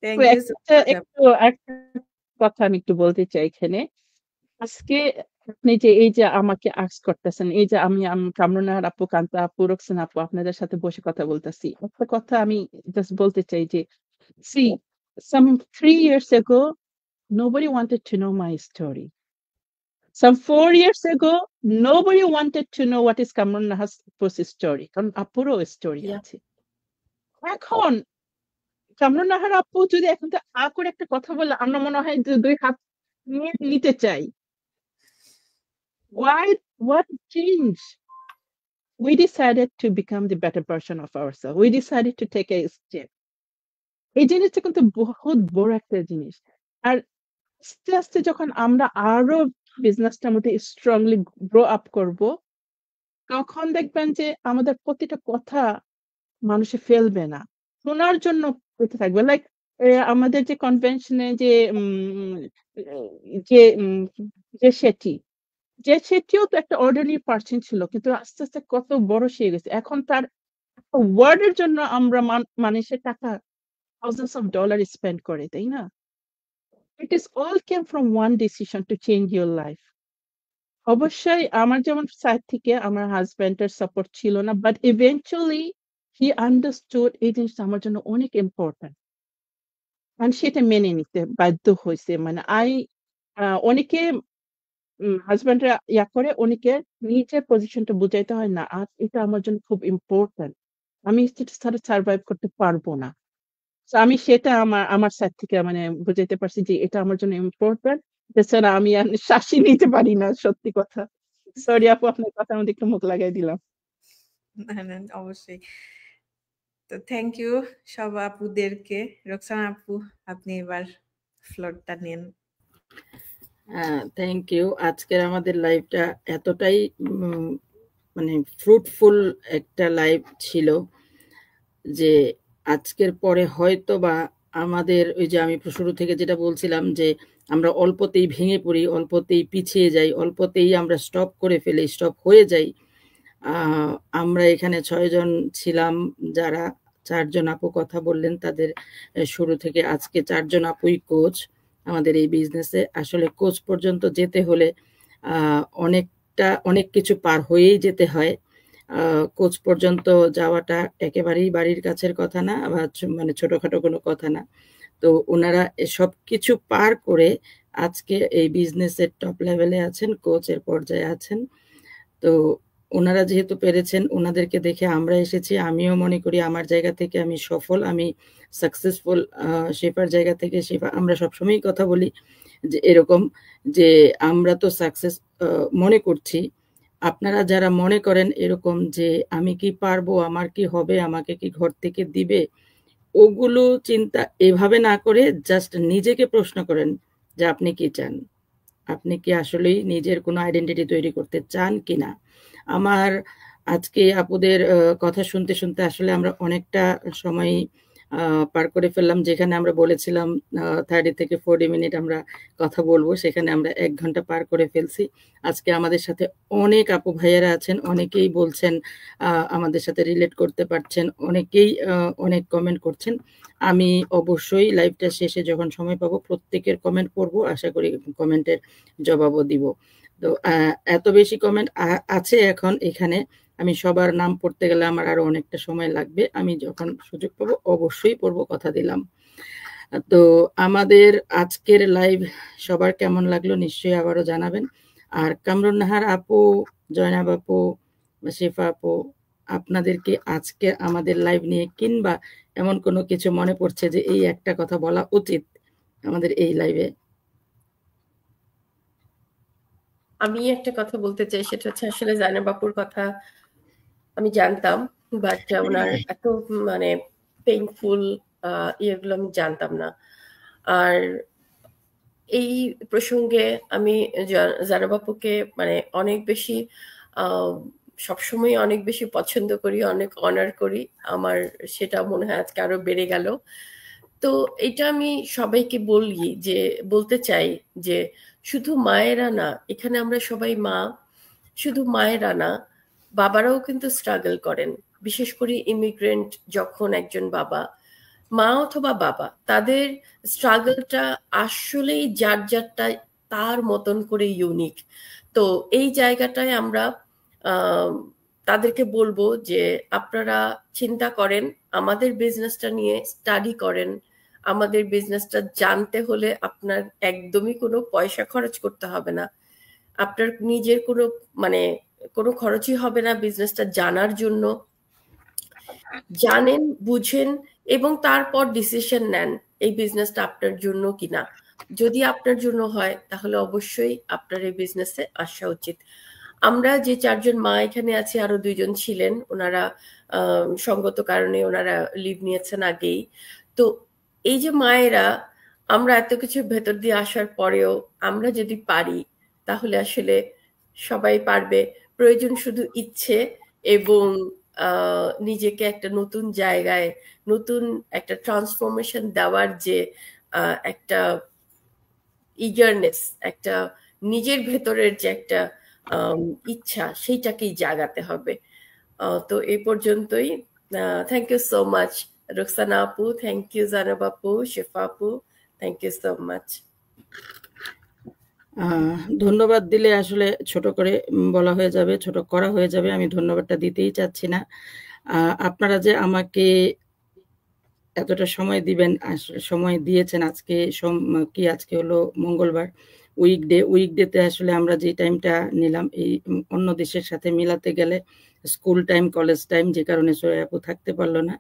Speaker 5: থ্যাংক
Speaker 6: তো
Speaker 5: ইউ সো মাচ।
Speaker 6: একটা কথা আমি একটু বলতে চাই এখানে। আজকে আপনি যে এই যে আমাকে আস্ক করতেছেন, এই যে আমি কামরুন্নাহার আপু, কান্তা আপু, রোকসানা আপু আপনাদের সাথে বসে কথা বলতেছি, একটা কথা আমি জাস্ট বলতে চাই যে see, some 3 years ago nobody wanted to know my story. Some 4 years ago nobody wanted to know what is Kamrunnahar's story, কারণ আপুরও স্টোরি
Speaker 3: Yeah.
Speaker 6: আছে। এখন কামরুন্নাহার আপু যদি এখন তো করে একটা কথা বলে, আমরা মনে হয় যে 2 হাত নিয়ে নিতে চাই। What changed? We decided to become the better version of ourselves. We decided to take a step. এই জিনিসটা কিন্তু বহুত বড় একটা জিনিস। আর আস্তে আস্তে যখন আমরা আরো বিজনেসটার মধ্যে স্ট্রংলি গ্রো আপ করব, তখন দেখবেন যে আমাদের প্রতিটা কথা মানুষে ফেলবে না, শোনার জন্য পেতে থাকবে। লাইক আমাদের যে কনভেনশনে যে যে যে সেটিও তো একটা অর্ডিনারি পার্সন ছিল, কিন্তু আস্তে আস্তে কত বড় সে গেছে। এখন তার ওয়ার্ডের জন্য আমরা মানুষের টাকা thousands of dollars স্পেন্ড করে, তাই না? It is all came from one decision to change your life. অবশ্যই আমার যেমন সাইড থেকে আমার হাজবেন্ডের সাপোর্ট ছিল না, বাট ইভেন্চুয়ালি হি আন্ডারস্টুড এই জিনিসটা আমার জন্য অনেক ইম্পর্টেন্ট, আর সেটা মেনে নিতে বাধ্য হয়েছে। মানে অনেকে হাজবেন্ডরা করে, অনেকে নিজের পজিশনটা বুঝাইতে হয় না, আর এটা আমার জন্য খুব ইম্পর্টেন্ট, আমি সেটা ছাড়া সার্ভাইভ করতে পারবো না। So আমি সেটা আমার সাইড থেকে মানে বুঝাইতে পারছি যে এটা আমার জন্য ইম্পর্টেন্ট, এছাড়া আমি আর শ্বাসই নিতে পারি না, সত্যি কথা। সরি আপু, আপনার কথার মধ্যে একটু মুখ লাগাই দিলাম।
Speaker 5: না না, অবশ্যই। তো থ্যাংক ইউ সব আপুদেরকে। রোকসানা আপু, আপনি এবার ফ্লোরটা নেন।
Speaker 1: Thank you. আজকের আমাদের লাইভটা এতটাই মানে ফ্রুটফুল একটা লাইভ ছিল যে আজকের পরে হয়তো বা আমাদের ওই যে আমি শুরু থেকে যেটা বলছিলাম যে আমরা অল্পতেই ভেঙে পড়ি, অল্পতেই পিছিয়ে যাই, অল্পতেই আমরা স্টপ করে ফেলি, স্টপ হয়ে যাই। আমরা এখানে 6 জন ছিলাম, যারা 4 জন আপু কথা বললেন, তাদের শুরু থেকে আজকে 4 জন আপুই কোচ আমাদের এই বিজনেসে। আসলে কোচ পর্যন্ত যেতে হলে অনেক কিছু পার হয়েই যেতে হয়। কোচ পর্যন্ত যাওয়াটা একেবারেই বাড়ির কাছের কথা না, বা মানে ছোটখাটো কোনো কথা না। তো ওনারা সব কিছু পার করে আজকে এই বিজনেসের টপ লেভেলে আছেন, কোচের পর্যায়ে আছেন। তো ওনারা যেহেতু পেরেছেন, ওনাদেরকে দেখে আমরা এসেছি। আমিও মনে করি আমার জায়গা থেকে আমি সফল, আমি সাকসেসফুল। শেফার জায়গা থেকে আমরা সবসময়ই কথা বলি যে এরকম, যে আমরা তো সাকসেস মনে করছি, আপনারা যারা মনে করেন এরকম যে আমি কি পারবো, আমার কি হবে, আমাকে কি ঘর থেকে দিবে, ওগুলো চিন্তা এভাবে না করে জাস্ট নিজেকে প্রশ্ন করেন যে আপনি কি চান। আপনি কি আসলেই নিজের কোনো আইডেন্টিটি তৈরি করতে চান কিনা। আমার আজকে আপুদের কথা শুনতে শুনতে আসলে আমরা অনেকটা সময় পার করে ফেললাম। যেখানে আমরা বলেছিলাম 30 থেকে 40 মিনিট আমরা কথা বলবো, সেখানে আমরা 1 ঘন্টা পার করে ফেলছি। আজকে আমাদের সাথে অনেক আপু ভাইয়ারা আছেন, অনেকেই বলছেন আমাদের সাথে রিলেট করতে পারছেন, অনেকেই অনেক কমেন্ট করছেন। আমি অবশ্যই লাইভটা শেষে যখন সময় পাবো প্রত্যেকের কমেন্ট পড়বো, আশা করি কমেন্টের জবাবও দিব। তো এত বেশি কমেন্ট আছে এখন এখানে, আমি সবার নাম পড়তে গেলে আমার আরো অনেকটা সময় লাগবে। আমি যখন সুযোগ পাবো অবশ্যই পড়বো, কথা দিলাম। তো আমাদের আজকের লাইভ সবার কেমন লাগলো নিশ্চয়ই আবারও জানাবেন। আর কামরুন নাহার আপু, জয়নাব আপু, শেফা আপু, আপনাদেরকে আজকে আমাদের লাইভ নিয়ে কিংবা এমন কোনো কিছু মনে পড়ছে যে এই একটা কথা বলা উচিত আমাদের এই লাইভে?
Speaker 3: আমি একটা কথা বলতে চাই, সেটা হচ্ছে আসলে জয়নাব আপুর কথা আমি জানতাম, বাট ওনার এত মানে পেইনফুল ইয়েগুলো আমি জানতাম না। আর এই প্রসঙ্গে আমি জয়নাব আপুকে মানে অনেক বেশি সবসময় অনেক বেশি পছন্দ করি, অনেক অনার করি। আমার সেটা মনে হয় আজকে আরো বেড়ে গেল। তো এটা আমি সবাইকে বলতে চাই যে শুধু মায়েরা না, এখানে আমরা সবাই মা, শুধু মায়েরা না, বাবারাও কিন্তু স্ট্রাগল করেন। বিশেষ করে ইমিগ্রেন্ট যখন একজন বাবা, মা অথবা বাবা, তাদের স্ট্রাগলটা আসলেই যার যারটা তার মতন করে ইউনিক। তো এই জায়গাটায় আমরা তাদেরকে বলবো যে আপনারা চিন্তা করেন, আমাদের বিজনেসটা নিয়ে স্টাডি করেন। আমাদের বিজনেসটা জানতে হলে আপনার একদমই কোনো পয়সা খরচ করতে হবে না, আপনার নিজের কোনো খরচই হবে না বিজনেসটা জানার জন্য। জানেন, বুঝেন এবং তারপর ডিসিশন নেন এই বিজনেসটা আপনার জন্য কিনা। যদি আপনার জন্য হয় তাহলে অবশ্যই আপনার এই বিজনেসে আসা উচিত। আমরা যে 4 জন মা এখানে আছি, আরো 2 জন ছিলেন, ওনারা সঙ্গত কারণে ওনারা লিভ নিয়েছেন আগেই। তো এই যে মায়েরা, আমরা এত কিছু ভেতর দিয়ে আসার পরেও আমরা যদি পারি তাহলে আসলে সবাই পারবে। প্রয়োজন শুধু ইচ্ছে এবং নিজেকে একটা নতুন জায়গায়, নতুন একটা ট্রান্সফরমেশন দেওয়ার যে একটা ইগারনেস, একটা নিজের ভেতরের যে একটা ইচ্ছা, সেইটাকেই জাগাতে হবে। তো এই পর্যন্তই। Thank you so much Ruksana আপু, থ্যাংক ইউ জয়নাব আপু, শেফা আপু, থ্যাংক ইউ সো মাচ।
Speaker 1: ধন্যবাদ দিলে আসলে ছোট করে বলা হয়ে যাবে, ছোট করা হয়ে যাবে। আমি ধন্যবাদটা দিতেই চাচ্ছি না। আপনারা যে আমাকে এতটা সময় দিবেন, সময় দিয়েছেন। আজকে আজকে হলো মঙ্গলবার, উইকডেতে আসলে আমরা যে টাইমটা নিলাম এই অন্য দেশের সাথে মিলাতে গেলে স্কুল টাইম, কলেজ টাইম, যে কারণে সুরাইয়া আপু থাকতে পারলো না।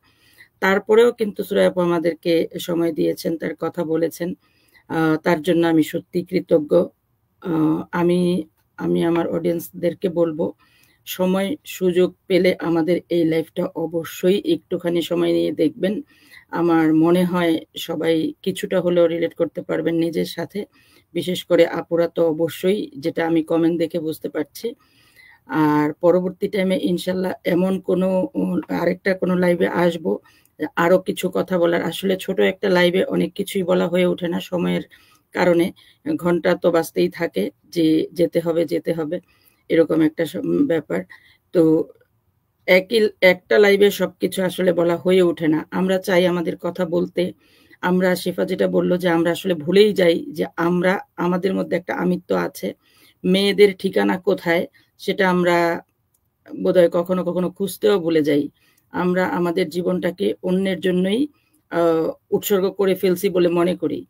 Speaker 1: তারপরেও কিন্তু সুরাইয়া আপু আমাদেরকে সময় দিয়েছেন, তার কথা বলেছেন, তার জন্য আমি সত্যি কৃতজ্ঞ। আমি আমার অডিয়েন্সদেরকে বলবো, সময় সুযোগ পেলে আমাদের এই লাইফটা অবশ্যই একটুখানি সময় নিয়ে দেখবেন। আমার মনে হয় সবাই কিছুটা হলেও রিলেট করতে পারবেন নিজের সাথে। বিশেষ করে আপুরা তো অবশ্যই, যেটা আমি কমেন্ট দেখে বুঝতে পারছি। আর পরবর্তী টাইমে ইনশাল্লাহ এমন আরেকটা কোনো লাইভে আসবো, আরো কিছু কথা বলার। আসলে ছোট একটা লাইভে অনেক কিছুই বলা হয়ে ওঠে না সময়ের কারণে। ঘন্টা তো বাজতেই থাকে যে যেতে হবে এরকম একটা ব্যাপার। তো একটা লাইভে সবকিছু আসলে বলা হয়ে ওঠে না। আমরা চাই আমাদের কথা বলতে। আমরা, শেফা যেটা বললো, যে আমরা আসলে ভুলেই যাই যে আমাদের মধ্যে একটা আমিত্ব আছে। মেয়েদের ঠিকানা কোথায় সেটা আমরা বোধহয় কখনো কখনো খুঁজতেও ভুলে যাই। আমরা আমাদের জীবনটাকে অন্যের জন্যই উৎসর্গ করে ফেলছি বলে মনে করি।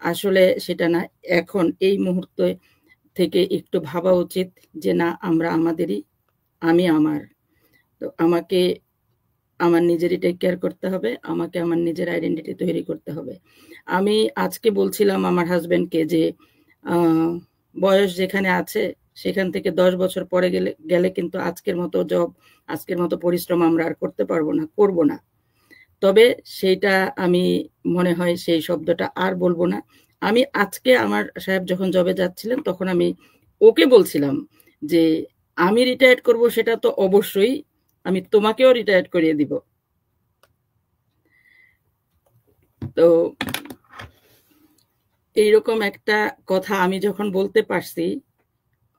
Speaker 1: আসলে সেটা না। এখন এই মুহূর্তে থেকে একটু ভাবা উচিত যে না, আমরা আমাদেরই, আমি আমার। তো আমাকে আমার নিজেরই টেক কেয়ার করতে হবে, আমাকে আমার নিজের আইডেন্টিটি তৈরি করতে হবে। আমি আজকে বলছিলাম আমার হাজবেন্ডকে যে বয়স যেখানে আছে সেখান থেকে 10 বছর পরে গেলে কিন্তু আজকের মতো জব, আজকের মতো পরিশ্রম আমরা আর করতে পারবো না, করব না। তবে সেইটা আমি মনে হয় সেই শব্দটা আর বলবো না। আমি আজকে আমার সাহেব যখন জবে যাচ্ছিলেন তখন আমি ওকে বলছিলাম যে আমি রিটায়ার্ড করব, সেটা তো অবশ্যই, আমি তোমাকেও রিটায়ার্ড করিয়ে দিব। তো এইরকম একটা কথা আমি যখন বলতে পারছি,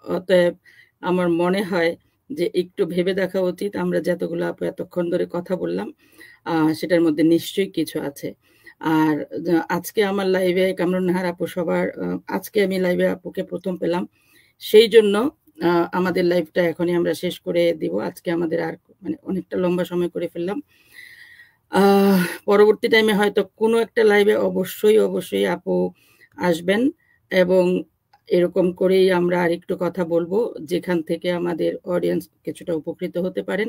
Speaker 1: অতএব আমার মনে হয় যে একটু ভেবে দেখা উচিত। আমরা যতগুলো আপু এতক্ষণ ধরে কথা বললাম সেটার মধ্যে নিশ্চয়ই কিছু আছে। আর আজকে আমার লাইভে কামরুন নাহার আপু সবার আজকে আমি লাইভে আপুকে প্রথম পেলাম, সেই জন্য আমাদের লাইভটা এখনই আমরা শেষ করে দিব। আজকে আমাদের আর মানে অনেকটা লম্বা সময় করে ফেললাম। পরবর্তী টাইমে হয়তো কোনো একটা লাইভে অবশ্যই আপু আসবেন এবং এরকম করেই আমরা আরেকটু কথা বলবো, যেখান থেকে আমাদের অডিয়েন্স কিছুটা উপকৃত হতে পারেন,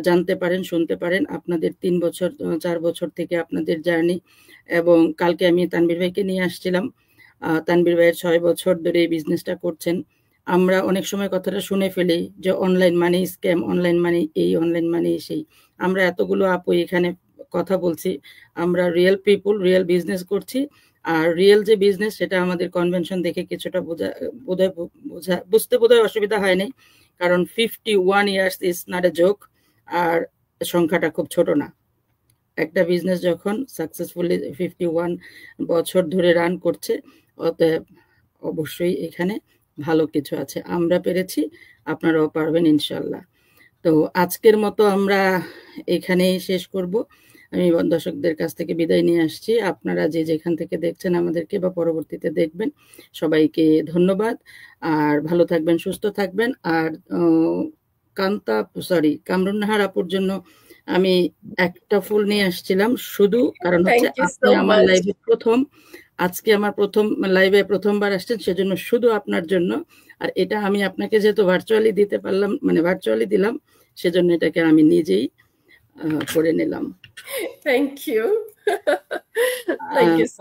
Speaker 1: জানতে পারেন, শুনতে পারেন আপনাদের 3 বছর 4 বছর থেকে আপনাদের জার্নি। এবং কালকে আমি তানভীর ভাইকে নিয়ে আসছিলাম। তানভীর ভাইয়ের 6 বছর ধরে এই বিজনেসটা করছেন। আমরা অনেক সময় কথাটা শুনে ফেলি যে online money scam, online money এই, অনলাইন মানি সেই। আমরা এতগুলো আপু এখানে কথা বলছি, আমরা রিয়েল পিপুল, রিয়েল বিজনেস করছি। আর রিয়েল যে বিজনেস সেটা আমাদের কনভেনশন দেখে কিছুটা বুঝতে বোধহয় অসুবিধা হয়নি, কারণ 51 years is not a joke, আর সংখ্যাটা খুব ছোট না। একটা বিজনেস যখন সাকসেসফুলি 51 বছর ধরে রান করছে, অতএব অবশ্যই এখানে ভালো কিছু আছে। আমরা পেরেছি, আপনারাও পারবেন ইনশাল্লাহ। তো আজকের মতো আমরা এখানেই শেষ করব। আমি দর্শকদের কাছ থেকে বিদায় নিয়ে আসছি। আপনারা যে যেখান থেকে দেখছেন আমাদেরকে বা পরবর্তীতে দেখবেন, সবাইকে ধন্যবাদ। আর ভালো থাকবেন, সুস্থ থাকবেন। আর কামরুন নাহার আপুর জন্য আমি একটা ফুল নিয়ে আসছিলাম শুধু, কারণ হচ্ছে আপনি আমার লাইভে আজকে আমার প্রথম লাইভে প্রথমবার আসছেন, সেজন্য শুধু আপনার জন্য। আর এটা আমি আপনাকে যেহেতু ভার্চুয়ালি দিতে পারলাম, মানে ভার্চুয়ালি দিলাম, সেজন্য এটাকে আমি নিজেই করে নিলাম।
Speaker 3: Thank you.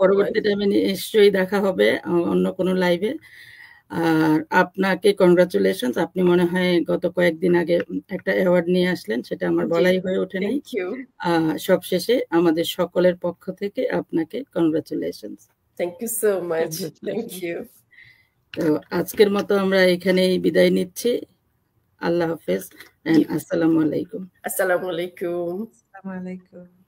Speaker 1: পরবর্তী টাইমে নিশ্চয়ই দেখা হবে অন্য কোনো লাইভে। আর আপনাকে কংগ্রাচুলেশন, আপনি মনে হয় গত কয়েকদিন আগে একটা অ্যাওয়ার্ড নিয়ে আসলেন, সেটা আমার বলাই হয়ে ওঠে নাই। সবশেষে আমাদের সকলের পক্ষ থেকে আপনাকে congratulation.
Speaker 3: Thank you so much. Thank you.
Speaker 1: তো আজকের মতো আমরা এখানেই বিদায় নিচ্ছি। আল্লাহ হাফেজ, আসসালামু আলাইকুম।
Speaker 3: আসসালামু আলাইকুম।
Speaker 5: আসসালামু আলাইকুম।